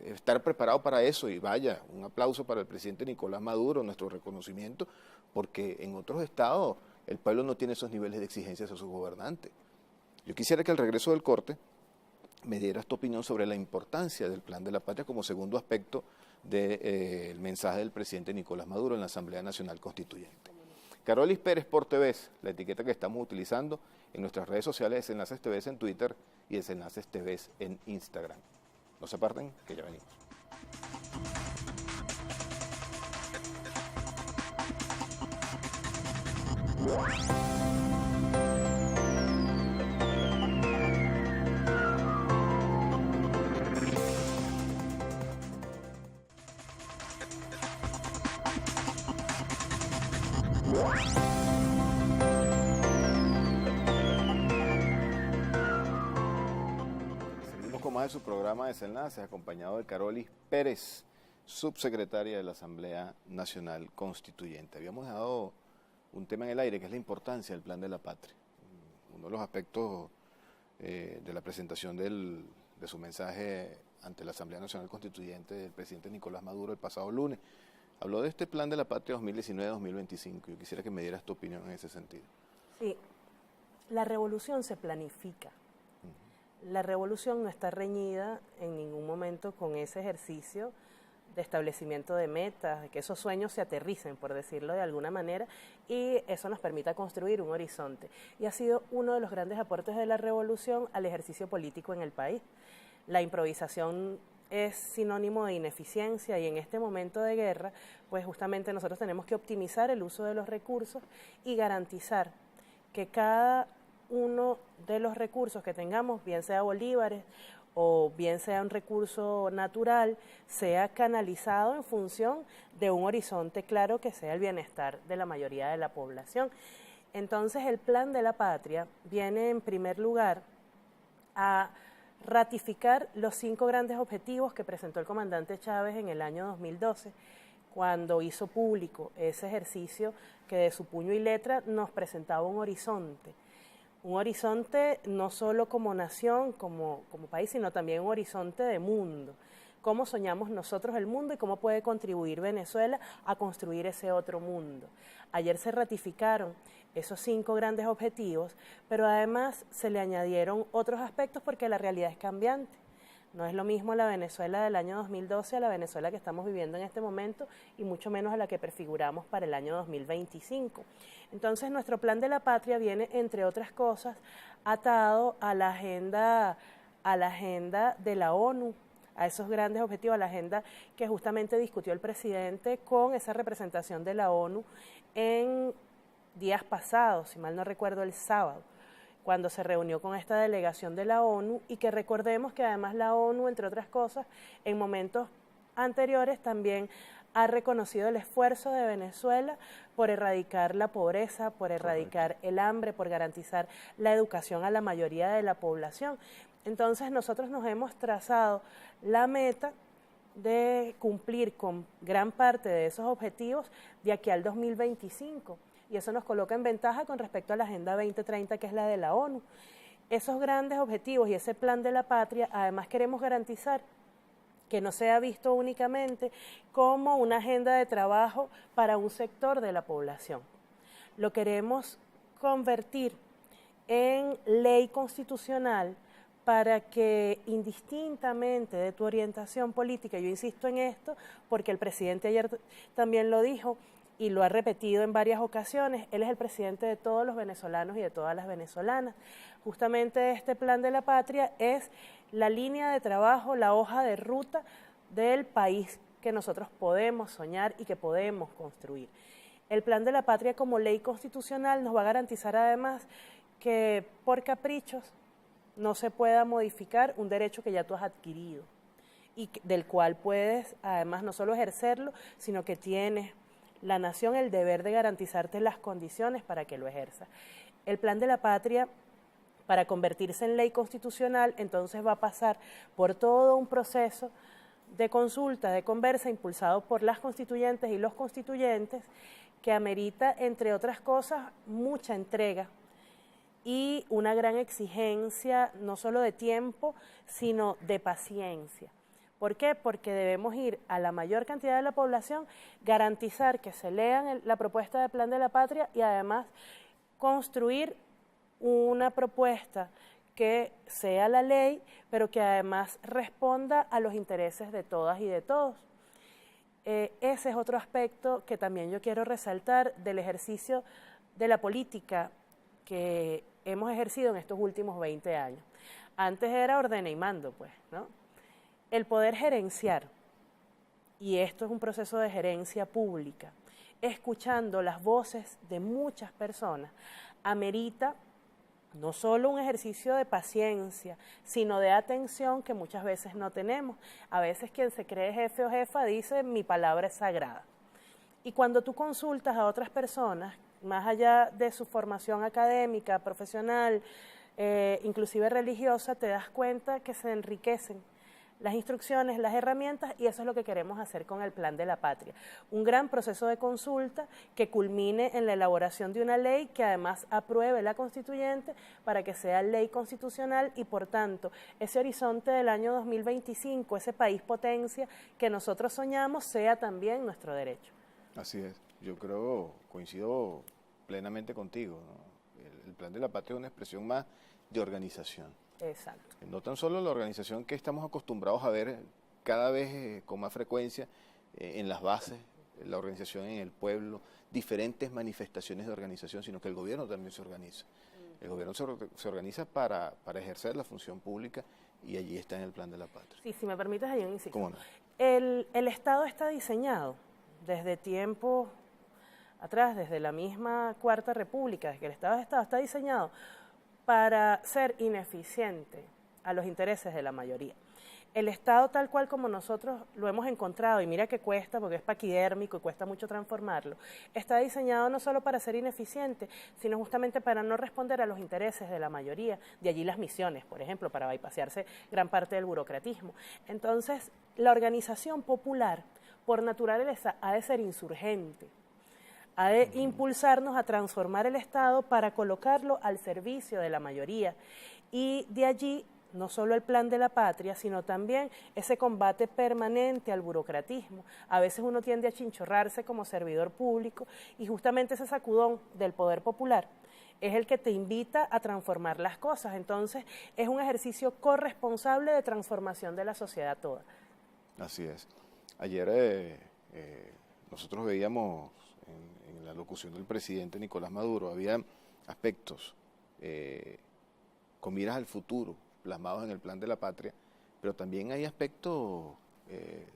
estar preparado para eso, y vaya, un aplauso para el presidente Nicolás Maduro, nuestro reconocimiento, porque en otros estados el pueblo no tiene esos niveles de exigencias a sus gobernantes. Yo quisiera que al regreso del corte me dieras tu opinión sobre la importancia del Plan de la Patria como segundo aspecto del mensaje del presidente Nicolás Maduro en la Asamblea Nacional Constituyente. Carolis Pérez por TV, la etiqueta que estamos utilizando en nuestras redes sociales, Desenlaces TV en Twitter y Desenlaces TV en Instagram. No se aparten, que ya venimos. Seguimos con más de su programa Desenlaces, acompañado de Carolis Pérez, subsecretaria de la Asamblea Nacional Constituyente. Habíamos dejado un tema en el aire, que es la importancia del Plan de la Patria. Uno de los aspectos de la presentación de su mensaje ante la Asamblea Nacional Constituyente del presidente Nicolás Maduro el pasado lunes, habló de este Plan de la Patria 2019-2025. Yo quisiera que me dieras tu opinión en ese sentido. Sí, la revolución se planifica. La revolución no está reñida en ningún momento con ese ejercicio de establecimiento de metas, de que esos sueños se aterricen, por decirlo de alguna manera, y eso nos permita construir un horizonte. Y ha sido uno de los grandes aportes de la revolución al ejercicio político en el país. La improvisación es sinónimo de ineficiencia, y en este momento de guerra, pues justamente nosotros tenemos que optimizar el uso de los recursos y garantizar que cada uno de los recursos que tengamos, bien sea bolívares o bien sea un recurso natural, sea canalizado en función de un horizonte claro que sea el bienestar de la mayoría de la población. Entonces el Plan de la Patria viene en primer lugar a ratificar los 5 grandes objetivos que presentó el comandante Chávez en el año 2012, cuando hizo público ese ejercicio que de su puño y letra nos presentaba un horizonte no solo como nación, como país, sino también un horizonte de mundo. Cómo soñamos nosotros el mundo y cómo puede contribuir Venezuela a construir ese otro mundo. Ayer se ratificaron esos 5 grandes objetivos, pero además se le añadieron otros aspectos porque la realidad es cambiante. No es lo mismo la Venezuela del año 2012 a la Venezuela que estamos viviendo en este momento, y mucho menos a la que prefiguramos para el año 2025. Entonces, nuestro Plan de la Patria viene, entre otras cosas, atado a la agenda de la ONU, a esos grandes objetivos, a la agenda que justamente discutió el presidente con esa representación de la ONU en días pasados, si mal no recuerdo, el sábado, cuando se reunió con esta delegación de la ONU, y que recordemos que además la ONU, entre otras cosas, en momentos anteriores también ha reconocido el esfuerzo de Venezuela por erradicar la pobreza, por erradicar el hambre, por garantizar la educación a la mayoría de la población. Entonces nosotros nos hemos trazado la meta de cumplir con gran parte de esos objetivos de aquí al 2025. Y eso nos coloca en ventaja con respecto a la Agenda 2030, que es la de la ONU. Esos grandes objetivos y ese Plan de la Patria, además queremos garantizar que no sea visto únicamente como una agenda de trabajo para un sector de la población. Lo queremos convertir en ley constitucional para que, indistintamente de tu orientación política, yo insisto en esto porque el presidente ayer también lo dijo, y lo ha repetido en varias ocasiones, él es el presidente de todos los venezolanos y de todas las venezolanas. justamente este Plan de la Patria es la línea de trabajo, la hoja de ruta del país que nosotros podemos soñar y que podemos construir. El Plan de la Patria como ley constitucional nos va a garantizar además que por caprichos no se pueda modificar un derecho que ya tú has adquirido y del cual puedes además no solo ejercerlo, sino que tienes la nación el deber de garantizarte las condiciones para que lo ejerzas. El Plan de la Patria, para convertirse en ley constitucional, entonces va a pasar por todo un proceso de consulta, de conversa, impulsado por las constituyentes y los constituyentes, que amerita, entre otras cosas, mucha entrega y una gran exigencia, no solo de tiempo, sino de paciencia. ¿Por qué? Porque debemos ir a la mayor cantidad de la población, garantizar que se lean la propuesta de Plan de la Patria y además construir una propuesta que sea la ley, pero que además responda a los intereses de todas y de todos. Ese es otro aspecto que también yo quiero resaltar del ejercicio de la política que hemos ejercido en estos últimos 20 años. Antes era ordena y mando, pues, ¿no? El poder gerenciar, y esto es un proceso de gerencia pública, escuchando las voces de muchas personas, amerita no solo un ejercicio de paciencia, sino de atención que muchas veces no tenemos. A veces quien se cree jefe o jefa dice, mi palabra es sagrada. Y cuando tú consultas a otras personas, más allá de su formación académica, profesional, inclusive religiosa, te das cuenta que se enriquecen las instrucciones, las herramientas, y eso es lo que queremos hacer con el Plan de la Patria. Un gran proceso de consulta que culmine en la elaboración de una ley que además apruebe la constituyente para que sea ley constitucional y, por tanto, ese horizonte del año 2025, ese país potencia que nosotros soñamos, sea también nuestro derecho. Así es. Yo creo, coincido plenamente contigo, ¿no? El Plan de la Patria es una expresión más de organización. Exacto. No tan solo la organización que estamos acostumbrados a ver cada vez con más frecuencia en las bases, la organización en el pueblo, diferentes manifestaciones de organización, sino que el gobierno también se organiza. El gobierno se organiza para ejercer la función pública y allí está en el Plan de la Patria. Sí, si me permites, hay un inciso. ¿Cómo no? El Estado está diseñado desde tiempo atrás, desde la misma Cuarta República, desde que el Estado está diseñado para ser ineficiente a los intereses de la mayoría. El Estado tal cual como nosotros lo hemos encontrado, y mira que cuesta porque es paquidérmico y cuesta mucho transformarlo, está diseñado no solo para ser ineficiente, sino justamente para no responder a los intereses de la mayoría, de allí las misiones, por ejemplo, para bypasearse gran parte del burocratismo. Entonces, la organización popular, por naturaleza, ha de ser insurgente, ha de impulsarnos a transformar el Estado para colocarlo al servicio de la mayoría. Y de allí, no solo el Plan de la Patria, sino también ese combate permanente al burocratismo. A veces uno tiende a chinchorrarse como servidor público y justamente ese sacudón del poder popular es el que te invita a transformar las cosas. Entonces, es un ejercicio corresponsable de transformación de la sociedad toda. Así es. Ayer nosotros veíamos en la locución del presidente Nicolás Maduro, había aspectos con miras al futuro, plasmados en el Plan de la Patria, pero también hay aspectos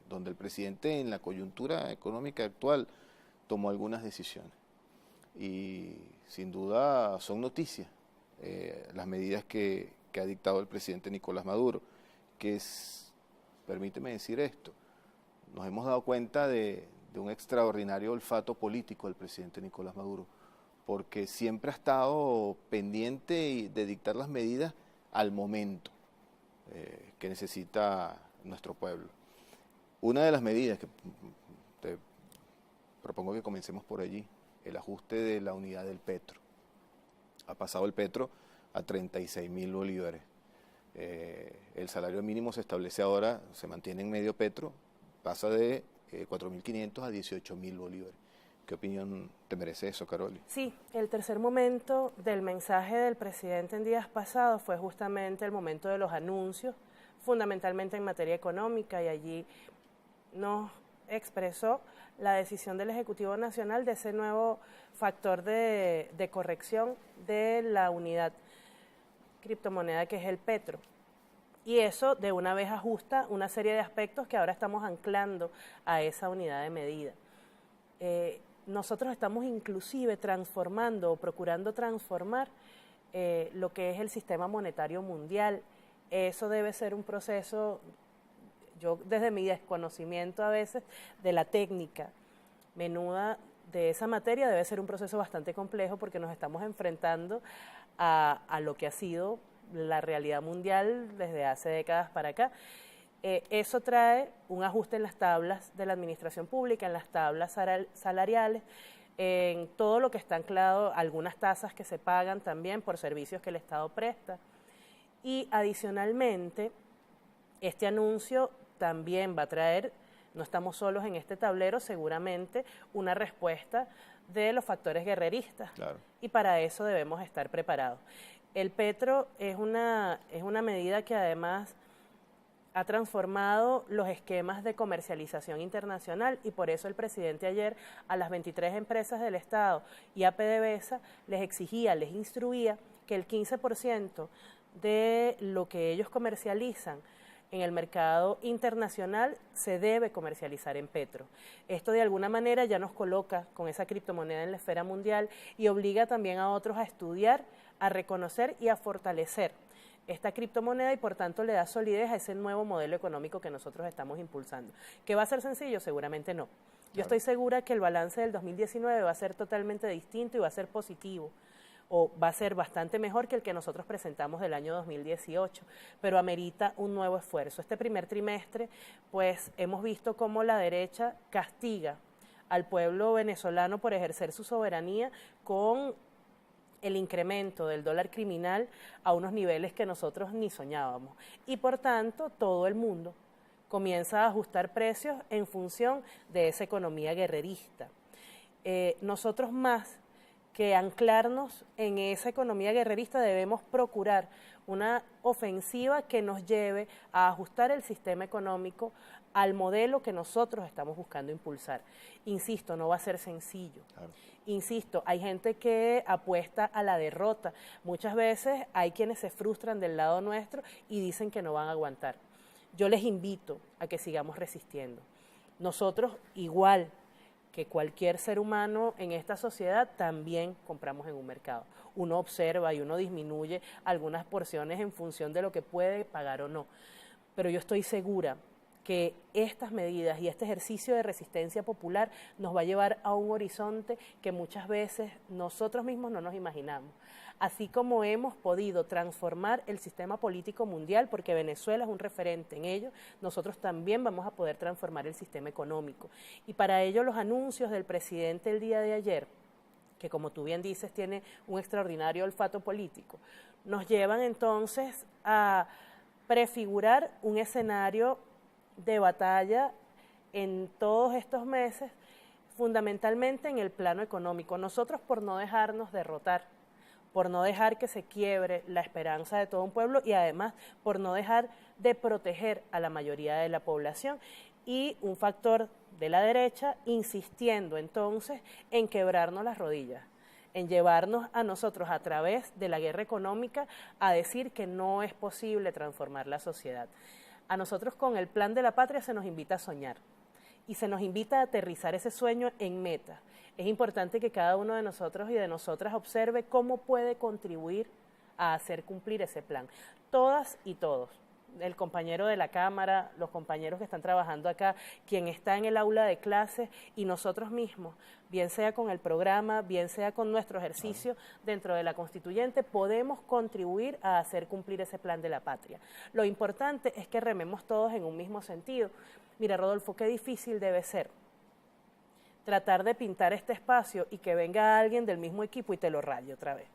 donde el presidente en la coyuntura económica actual tomó algunas decisiones. Y sin duda son noticias las medidas que ha dictado el presidente Nicolás Maduro, que es, permíteme decir esto, nos hemos dado cuenta de un extraordinario olfato político del presidente Nicolás Maduro, porque siempre ha estado pendiente de dictar las medidas al momento que necesita nuestro pueblo. Una de las medidas que te propongo que comencemos por allí, el ajuste de la unidad del petro. Ha pasado el petro a 36.000 bolívares. El salario mínimo se establece ahora, se mantiene en medio petro, pasa de 4.500 a 18.000 bolívares. ¿Qué opinión te merece eso, Caroli? Sí, el tercer momento del mensaje del presidente en días pasados fue justamente el momento de los anuncios, fundamentalmente en materia económica, y allí nos expresó la decisión del Ejecutivo Nacional de ese nuevo factor de corrección de la unidad. criptomoneda que es el Petro. Y eso de una vez ajusta una serie de aspectos que ahora estamos anclando a esa unidad de medida. Nosotros estamos inclusive transformando o procurando transformar lo que es el sistema monetario mundial. Eso debe ser un proceso, yo desde mi desconocimiento a veces de la técnica menuda de esa materia, debe ser un proceso bastante complejo porque nos estamos enfrentando a lo que ha sido la realidad mundial desde hace décadas para acá. Eso trae un ajuste en las tablas de la administración pública, en las tablas salariales, en todo lo que está anclado, algunas tasas que se pagan también por servicios que el Estado presta. Y adicionalmente, este anuncio también va a traer, no estamos solos en este tablero, seguramente una respuesta de los factores guerreristas. Claro. Y para eso debemos estar preparados. El Petro es una medida que además ha transformado los esquemas de comercialización internacional y por eso el presidente ayer a las 23 empresas del Estado y a PDVSA les exigía, les instruía que el 15% de lo que ellos comercializan en el mercado internacional se debe comercializar en Petro. Esto de alguna manera ya nos coloca con esa criptomoneda en la esfera mundial y obliga también a otros a estudiar, a reconocer y a fortalecer esta criptomoneda y por tanto le da solidez a ese nuevo modelo económico que nosotros estamos impulsando. ¿Que va a ser sencillo? Seguramente no. Yo estoy segura que el balance del 2019 va a ser totalmente distinto y va a ser positivo, o va a ser bastante mejor que el que nosotros presentamos del año 2018, pero amerita un nuevo esfuerzo. Este primer trimestre, pues hemos visto cómo la derecha castiga al pueblo venezolano por ejercer su soberanía con el incremento del dólar criminal a unos niveles que nosotros ni soñábamos. Y por tanto, todo el mundo comienza a ajustar precios en función de esa economía guerrerista. Nosotros más que anclarnos en esa economía guerrerista debemos procurar una ofensiva que nos lleve a ajustar el sistema económico al modelo que nosotros estamos buscando impulsar. Insisto, no va a ser sencillo. Claro. Insisto, hay gente que apuesta a la derrota. Muchas veces hay quienes se frustran del lado nuestro y dicen que no van a aguantar. Yo les invito a que sigamos resistiendo. Nosotros, igual que cualquier ser humano en esta sociedad, también compramos en un mercado. Uno observa y uno disminuye algunas porciones en función de lo que puede pagar o no. Pero yo estoy segura que estas medidas y este ejercicio de resistencia popular nos va a llevar a un horizonte que muchas veces nosotros mismos no nos imaginamos. Así como hemos podido transformar el sistema político mundial, porque Venezuela es un referente en ello, nosotros también vamos a poder transformar el sistema económico. Y para ello los anuncios del presidente el día de ayer, que como tú bien dices tiene un extraordinario olfato político, nos llevan entonces a prefigurar un escenario de batalla en todos estos meses, fundamentalmente en el plano económico. Nosotros, por no dejarnos derrotar, por no dejar que se quiebre la esperanza de todo un pueblo y además por no dejar de proteger a la mayoría de la población, y un factor de la derecha insistiendo entonces en quebrarnos las rodillas, en llevarnos a nosotros a través de la guerra económica a decir que no es posible transformar la sociedad. A nosotros con el Plan de la Patria se nos invita a soñar y se nos invita a aterrizar ese sueño en metas. Es importante que cada uno de nosotros y de nosotras observe cómo puede contribuir a hacer cumplir ese plan. Todas y todos, el compañero de la Cámara, los compañeros que están trabajando acá, quien está en el aula de clases y nosotros mismos, bien sea con el programa, bien sea con nuestro ejercicio dentro de la Constituyente, podemos contribuir a hacer cumplir ese Plan de la Patria. Lo importante es que rememos todos en un mismo sentido. Mira, Rodolfo, qué difícil debe ser tratar de pintar este espacio y que venga alguien del mismo equipo y te lo raye otra vez,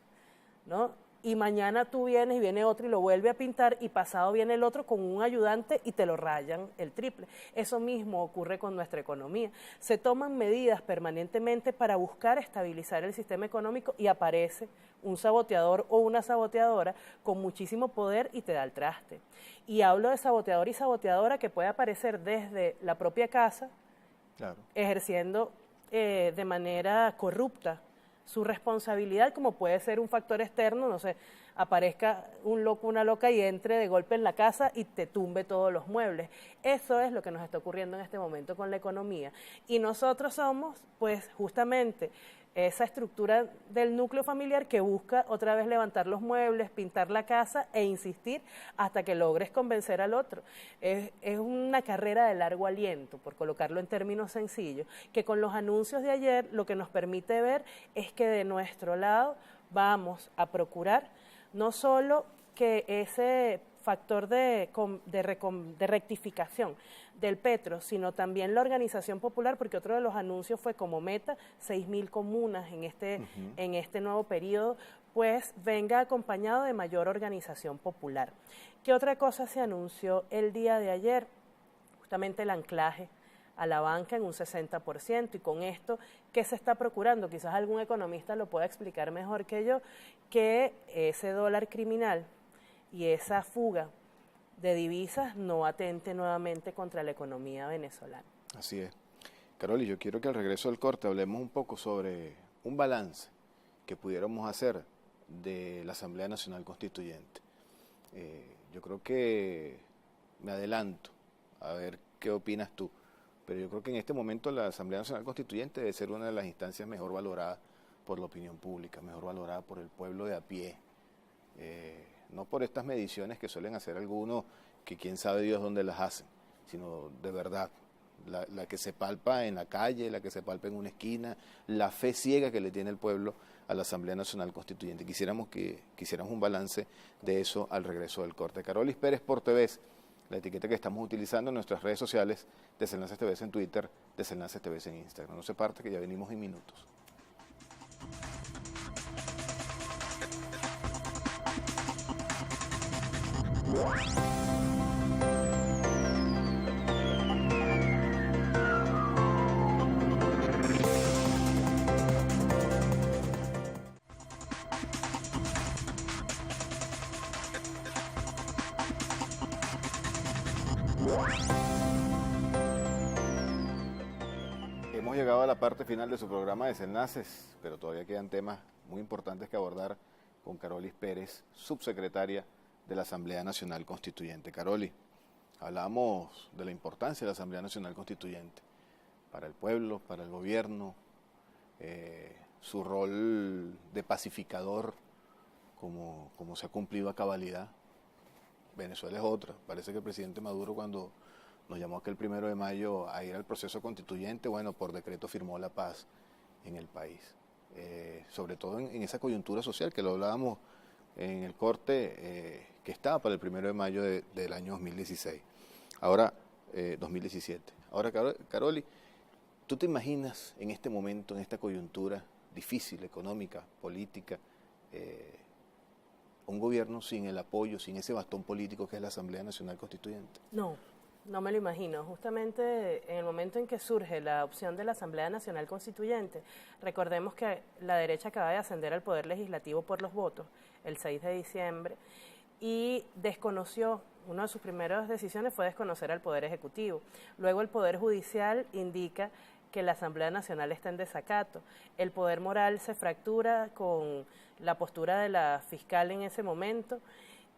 ¿no? Y mañana tú vienes y viene otro y lo vuelve a pintar y pasado viene el otro con un ayudante y te lo rayan el triple. Eso mismo ocurre con nuestra economía. Se toman medidas permanentemente para buscar estabilizar el sistema económico y aparece un saboteador o una saboteadora con muchísimo poder y te da el traste. Y hablo de saboteador y saboteadora que puede aparecer desde la propia casa, claro, ejerciendo de manera corrupta su responsabilidad, como puede ser un factor externo, no sé, aparezca un loco, una loca y entre de golpe en la casa y te tumbe todos los muebles. Eso es lo que nos está ocurriendo en este momento con la economía. Y nosotros somos, pues, justamente esa estructura del núcleo familiar que busca otra vez levantar los muebles, pintar la casa e insistir hasta que logres convencer al otro. Es una carrera de largo aliento, por colocarlo en términos sencillos, que con los anuncios de ayer lo que nos permite ver es que de nuestro lado vamos a procurar no solo que ese factor de rectificación del Petro, sino también la organización popular, porque otro de los anuncios fue como meta 6.000 comunas en este nuevo periodo, pues venga acompañado de mayor organización popular. ¿Qué otra cosa se anunció el día de ayer? Justamente el anclaje a la banca en un 60%, y con esto, ¿qué se está procurando? Quizás algún economista lo pueda explicar mejor que yo, que ese dólar criminal y esa fuga de divisas no atente nuevamente contra la economía venezolana. Así es. Caroli, yo quiero que al regreso del corte hablemos un poco sobre un balance que pudiéramos hacer de la Asamblea Nacional Constituyente. Yo creo que me adelanto a ver qué opinas tú, pero yo creo que en este momento la Asamblea Nacional Constituyente debe ser una de las instancias mejor valoradas por la opinión pública, mejor valorada por el pueblo de a pie. No por estas mediciones que suelen hacer algunos, que quién sabe Dios dónde las hacen, sino de verdad, la que se palpa en la calle, la que se palpa en una esquina, la fe ciega que le tiene el pueblo a la Asamblea Nacional Constituyente. Quisiéramos un balance de eso al regreso del corte. Carolis Pérez por TV, la etiqueta que estamos utilizando en nuestras redes sociales, Desenlaces TV en Twitter, Desenlaces TV en Instagram. No se parte, que ya venimos en minutos. Hemos llegado a la parte final de su programa Desenlaces, pero todavía quedan temas muy importantes que abordar con Carolis Pérez, subsecretaria de la Asamblea Nacional Constituyente. Caroli, hablamos de la importancia de la Asamblea Nacional Constituyente para el pueblo, para el gobierno, su rol de pacificador, como se ha cumplido a cabalidad. Venezuela es otra. Parece que el presidente Maduro, cuando nos llamó aquel 1 de mayo a ir al proceso constituyente, bueno, por decreto firmó la paz en el país. Sobre todo en esa coyuntura social que lo hablábamos en el corte, que estaba para el 1 de mayo del año 2016. Ahora, 2017. Ahora, Caroli, ¿tú te imaginas en este momento, en esta coyuntura difícil, económica, política, un gobierno sin el apoyo, sin ese bastón político que es la Asamblea Nacional Constituyente? No me lo imagino. Justamente en el momento en que surge la opción de la Asamblea Nacional Constituyente, recordemos que la derecha acaba de ascender al Poder Legislativo por los votos el 6 de diciembre y desconoció, una de sus primeras decisiones fue desconocer al Poder Ejecutivo. Luego el Poder Judicial indica que la Asamblea Nacional está en desacato. El poder moral se fractura con la postura de la fiscal en ese momento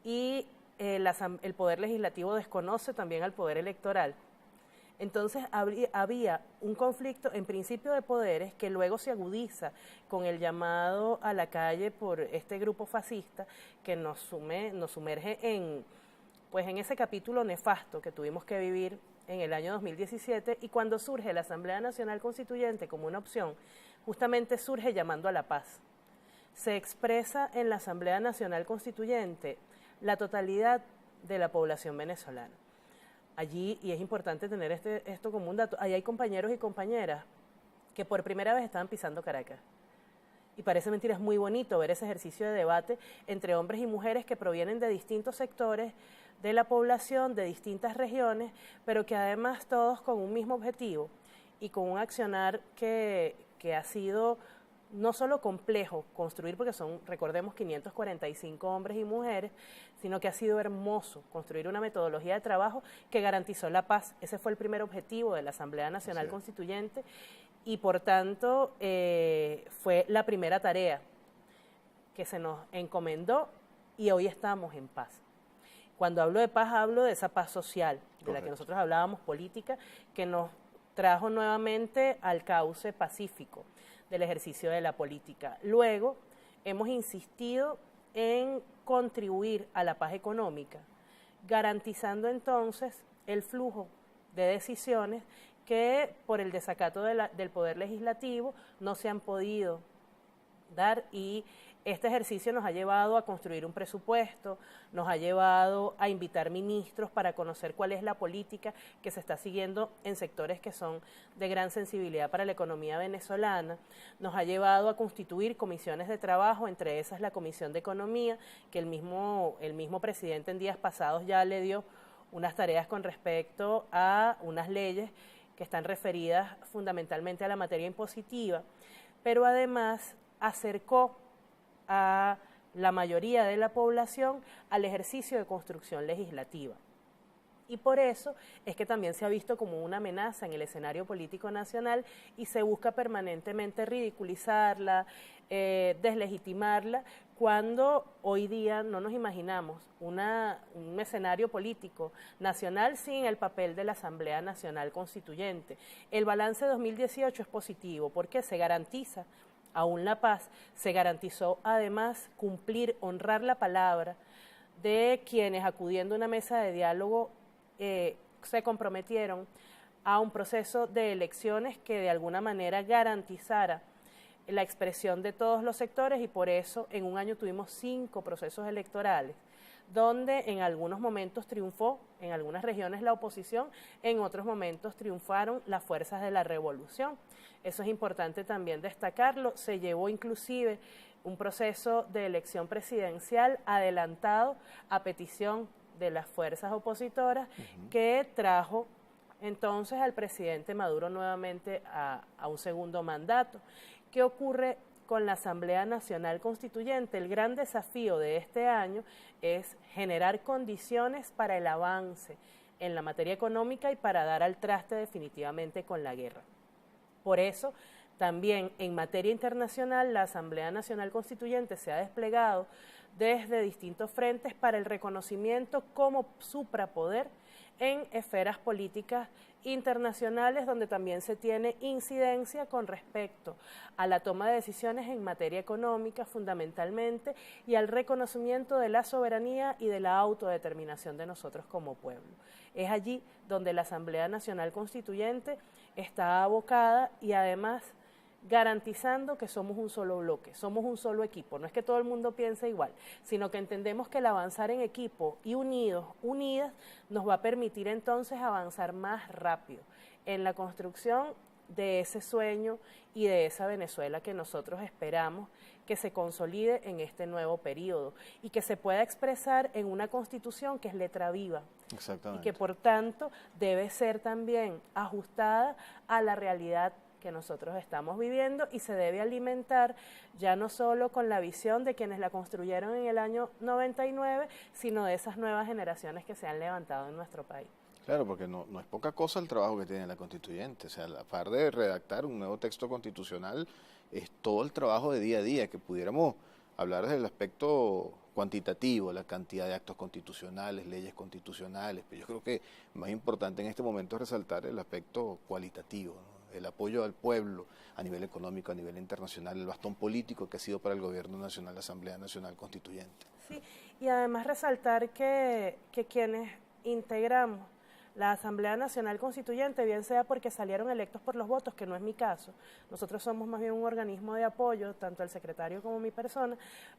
y el Poder Legislativo desconoce también al Poder Electoral. Entonces había un conflicto en principio de poderes que luego se agudiza con el llamado a la calle por este grupo fascista que nos sumerge en ese capítulo nefasto que tuvimos que vivir en el año 2017, y cuando surge la Asamblea Nacional Constituyente como una opción, justamente surge llamando a la paz. Se expresa en la Asamblea Nacional Constituyente la totalidad de la población venezolana. Allí, y es importante tener esto como un dato, ahí hay compañeros y compañeras que por primera vez estaban pisando Caracas. Y parece mentira, es muy bonito ver ese ejercicio de debate entre hombres y mujeres que provienen de distintos sectores de la población, de distintas regiones, pero que además todos con un mismo objetivo y con un accionar que ha sido no solo complejo construir, porque recordemos, 545 hombres y mujeres, sino que ha sido hermoso construir una metodología de trabajo que garantizó la paz. Ese fue el primer objetivo de la Asamblea Nacional Constituyente y por tanto fue la primera tarea que se nos encomendó y hoy estamos en paz. Cuando hablo de paz, hablo de esa paz social, de la que Correcto. nosotros hablábamos, política, que nos trajo nuevamente al cauce pacífico del ejercicio de la política. Luego, hemos insistido en contribuir a la paz económica, garantizando entonces el flujo de decisiones que por el desacato del Poder Legislativo no se han podido dar, y este ejercicio nos ha llevado a construir un presupuesto, nos ha llevado a invitar ministros para conocer cuál es la política que se está siguiendo en sectores que son de gran sensibilidad para la economía venezolana, nos ha llevado a constituir comisiones de trabajo, entre esas la Comisión de Economía, que el mismo presidente en días pasados ya le dio unas tareas con respecto a unas leyes que están referidas fundamentalmente a la materia impositiva, pero además acercó a la mayoría de la población al ejercicio de construcción legislativa. Y por eso es que también se ha visto como una amenaza en el escenario político nacional y se busca permanentemente ridiculizarla, deslegitimarla, cuando hoy día no nos imaginamos un escenario político nacional sin el papel de la Asamblea Nacional Constituyente. El balance de 2018 es positivo porque se garantiza aún la paz, se garantizó además cumplir, honrar la palabra de quienes acudiendo a una mesa de diálogo se comprometieron a un proceso de elecciones que de alguna manera garantizara la expresión de todos los sectores, y por eso en un año tuvimos 5 procesos electorales, donde en algunos momentos triunfó, en algunas regiones la oposición, en otros momentos triunfaron las fuerzas de la revolución. Eso es importante también destacarlo. Se llevó inclusive un proceso de elección presidencial adelantado a petición de las fuerzas opositoras, que trajo entonces al presidente Maduro nuevamente a un segundo mandato. ¿Qué ocurre con la Asamblea Nacional Constituyente? El gran desafío de este año es generar condiciones para el avance en la materia económica y para dar al traste definitivamente con la guerra. Por eso, también en materia internacional, la Asamblea Nacional Constituyente se ha desplegado desde distintos frentes para el reconocimiento como suprapoder en esferas políticas internacionales, donde también se tiene incidencia con respecto a la toma de decisiones en materia económica fundamentalmente, y al reconocimiento de la soberanía y de la autodeterminación de nosotros como pueblo. Es allí donde la Asamblea Nacional Constituyente está abocada, y además garantizando que somos un solo bloque, somos un solo equipo. No es que todo el mundo piense igual, sino que entendemos que el avanzar en equipo y unidos, unidas, nos va a permitir entonces avanzar más rápido en la construcción de ese sueño y de esa Venezuela que nosotros esperamos que se consolide en este nuevo periodo y que se pueda expresar en una constitución que es letra viva. Exactamente. Y que por tanto debe ser también ajustada a la realidad que nosotros estamos viviendo, y se debe alimentar ya no solo con la visión de quienes la construyeron en el año 99, sino de esas nuevas generaciones que se han levantado en nuestro país. Claro, porque no es poca cosa el trabajo que tiene la constituyente. O sea, a la par de redactar un nuevo texto constitucional, es todo el trabajo de día a día, que pudiéramos hablar desde el aspecto cuantitativo, la cantidad de actos constitucionales, leyes constitucionales, pero yo creo que más importante en este momento es resaltar el aspecto cualitativo, ¿no? El apoyo al pueblo a nivel económico, a nivel internacional, el bastón político que ha sido para el Gobierno Nacional la Asamblea Nacional Constituyente. Sí, y además resaltar que quienes integramos la Asamblea Nacional Constituyente, bien sea porque salieron electos por los votos, que no es mi caso, nosotros somos más bien un organismo de apoyo, tanto el secretario como mi persona,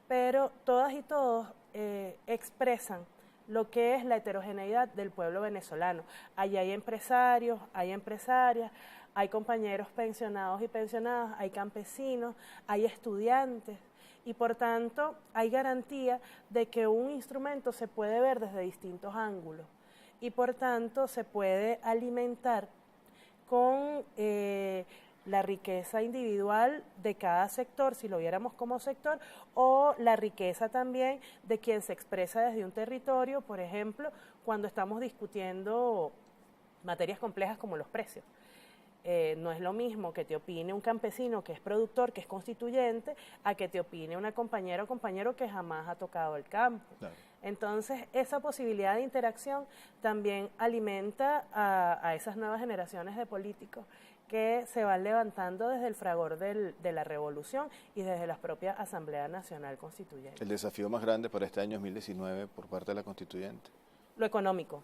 pero todas y todos expresan lo que es la heterogeneidad del pueblo venezolano. Allí hay empresarios, hay empresarias, hay compañeros pensionados y pensionadas, hay campesinos, hay estudiantes, y por tanto hay garantía de que un instrumento se puede ver desde distintos ángulos y por tanto se puede alimentar con la riqueza individual de cada sector, si lo viéramos como sector, o la riqueza también de quien se expresa desde un territorio, por ejemplo, cuando estamos discutiendo materias complejas como los precios. no es lo mismo que te opine un campesino que es productor, que es constituyente, a que te opine una compañera o compañero que jamás ha tocado el campo. Claro. Entonces, esa posibilidad de interacción también alimenta a esas nuevas generaciones de políticos que se van levantando desde el fragor de la revolución y desde la propia Asamblea Nacional Constituyente. El desafío más grande para este año 2019 por parte de la Constituyente. Lo económico.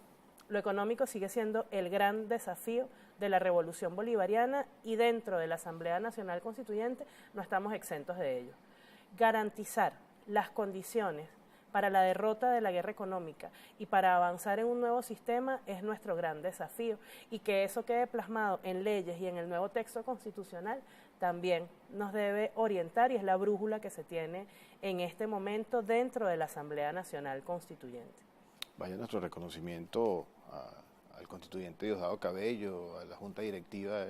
Lo económico sigue siendo el gran desafío de la revolución bolivariana y dentro de la Asamblea Nacional Constituyente no estamos exentos de ello. Garantizar las condiciones para la derrota de la guerra económica y para avanzar en un nuevo sistema es nuestro gran desafío, y que eso quede plasmado en leyes y en el nuevo texto constitucional también nos debe orientar, y es la brújula que se tiene en este momento dentro de la Asamblea Nacional Constituyente. Vaya nuestro reconocimiento al constituyente Diosdado Cabello, a la Junta Directiva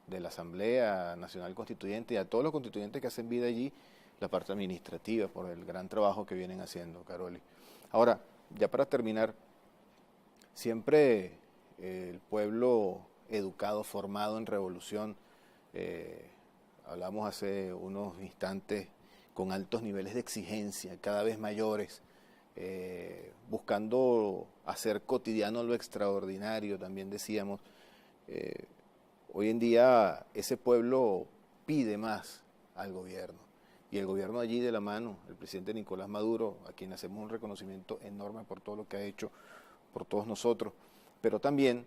de la Asamblea Nacional Constituyente y a todos los constituyentes que hacen vida allí, la parte administrativa, por el gran trabajo que vienen haciendo, Caroli. Ahora, ya para terminar, siempre el pueblo educado, formado en revolución, hablamos hace unos instantes con altos niveles de exigencia, cada vez mayores, buscando hacer cotidiano lo extraordinario, también decíamos. Hoy en día ese pueblo pide más al gobierno. Y el gobierno allí de la mano, el presidente Nicolás Maduro, a quien hacemos un reconocimiento enorme por todo lo que ha hecho por todos nosotros, pero también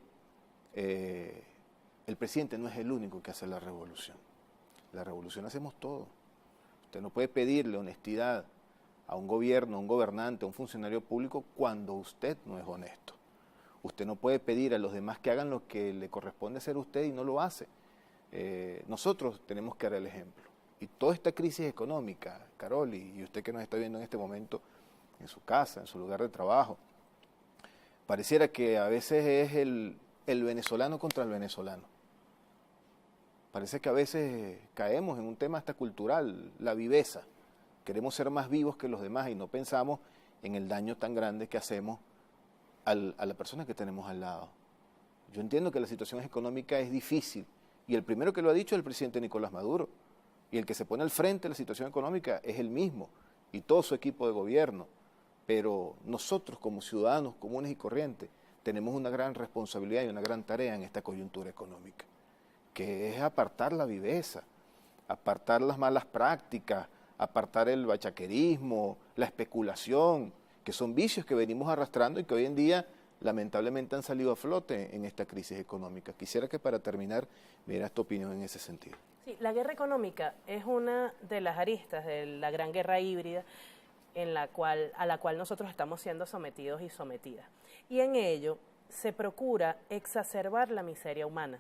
el presidente no es el único que hace la revolución. La revolución hacemos todos. Usted no puede pedirle honestidad a un gobierno, a un gobernante, a un funcionario público cuando usted no es honesto. Usted no puede pedir a los demás que hagan lo que le corresponde hacer a usted y no lo hace. Nosotros tenemos que dar el ejemplo. Y toda esta crisis económica, Caroli, y usted que nos está viendo en este momento en su casa, en su lugar de trabajo, pareciera que a veces es el venezolano contra el venezolano. Parece que a veces caemos en un tema hasta cultural, la viveza. Queremos ser más vivos que los demás y no pensamos en el daño tan grande que hacemos a la persona que tenemos al lado. Yo entiendo que la situación económica es difícil y el primero que lo ha dicho es el presidente Nicolás Maduro. Y el que se pone al frente de la situación económica es él mismo y todo su equipo de gobierno. Pero nosotros como ciudadanos comunes y corrientes tenemos una gran responsabilidad y una gran tarea en esta coyuntura económica, que es apartar la viveza, apartar las malas prácticas, apartar el bachaquerismo, la especulación, que son vicios que venimos arrastrando y que hoy en día lamentablemente han salido a flote en esta crisis económica. Quisiera que para terminar me dieras tu opinión en ese sentido. Sí, la guerra económica es una de las aristas de la gran guerra híbrida a la cual nosotros estamos siendo sometidos y sometidas. Y en ello se procura exacerbar la miseria humana,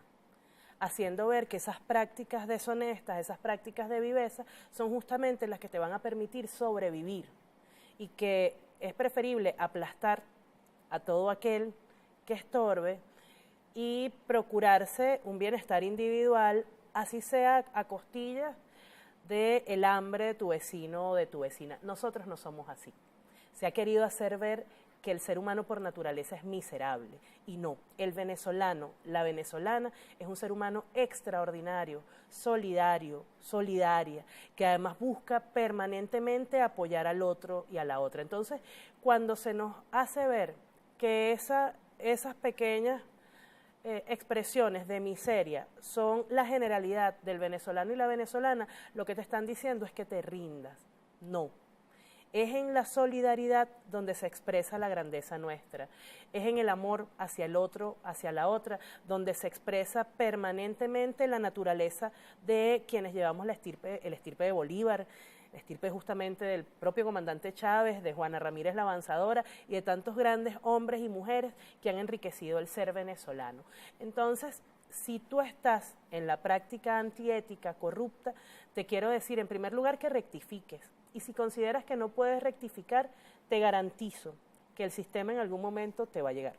haciendo ver que esas prácticas deshonestas, esas prácticas de viveza, son justamente las que te van a permitir sobrevivir, y que es preferible aplastar a todo aquel que estorbe y procurarse un bienestar individual, así sea a costillas del hambre de tu vecino o de tu vecina. Nosotros no somos así. Se ha querido hacer ver que el ser humano por naturaleza es miserable, y no. El venezolano, la venezolana, es un ser humano extraordinario, solidario, solidaria, que además busca permanentemente apoyar al otro y a la otra. Entonces, cuando se nos hace ver que esas pequeñas expresiones de miseria son la generalidad del venezolano y la venezolana, lo que te están diciendo es que te rindas. No. Es en la solidaridad donde se expresa la grandeza nuestra. Es en el amor hacia el otro, hacia la otra, donde se expresa permanentemente la naturaleza de quienes llevamos el estirpe de Bolívar, la estirpe justamente del propio comandante Chávez, de Juana Ramírez la Avanzadora y de tantos grandes hombres y mujeres que han enriquecido el ser venezolano. Entonces, si tú estás en la práctica antiética, corrupta, te quiero decir en primer lugar que rectifiques. Y si consideras que no puedes rectificar, te garantizo que el sistema en algún momento te va a llegar.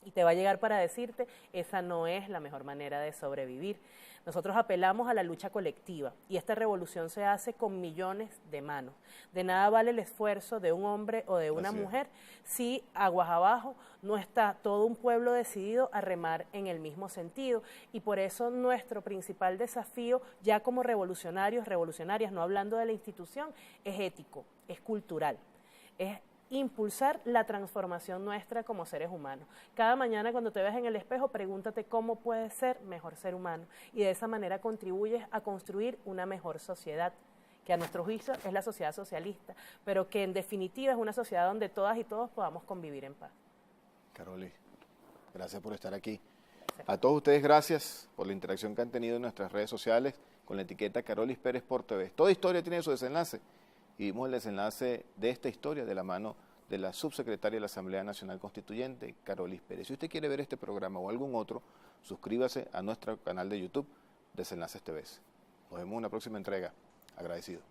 y te va a llegar para decirte, esa no es la mejor manera de sobrevivir. Nosotros apelamos a la lucha colectiva y esta revolución se hace con millones de manos. De nada vale el esfuerzo de un hombre o de una mujer si aguas abajo no está todo un pueblo decidido a remar en el mismo sentido. Y por eso nuestro principal desafío, ya como revolucionarios, revolucionarias, no hablando de la institución, es ético, es cultural, es impulsar la transformación nuestra como seres humanos. Cada mañana cuando te ves en el espejo, pregúntate cómo puedes ser mejor ser humano y de esa manera contribuyes a construir una mejor sociedad, que a nuestro juicio es la sociedad socialista, pero que en definitiva es una sociedad donde todas y todos podamos convivir en paz. Carolis, gracias por estar aquí. A todos ustedes, gracias por la interacción que han tenido en nuestras redes sociales con la etiqueta Carolis Pérez por TV. Toda historia tiene su desenlace. Y vimos el desenlace de esta historia de la mano de la subsecretaria de la Asamblea Nacional Constituyente, Carolis Pérez. Si usted quiere ver este programa o algún otro, suscríbase a nuestro canal de YouTube, Desenlaces TV. Nos vemos en una próxima entrega. Agradecido.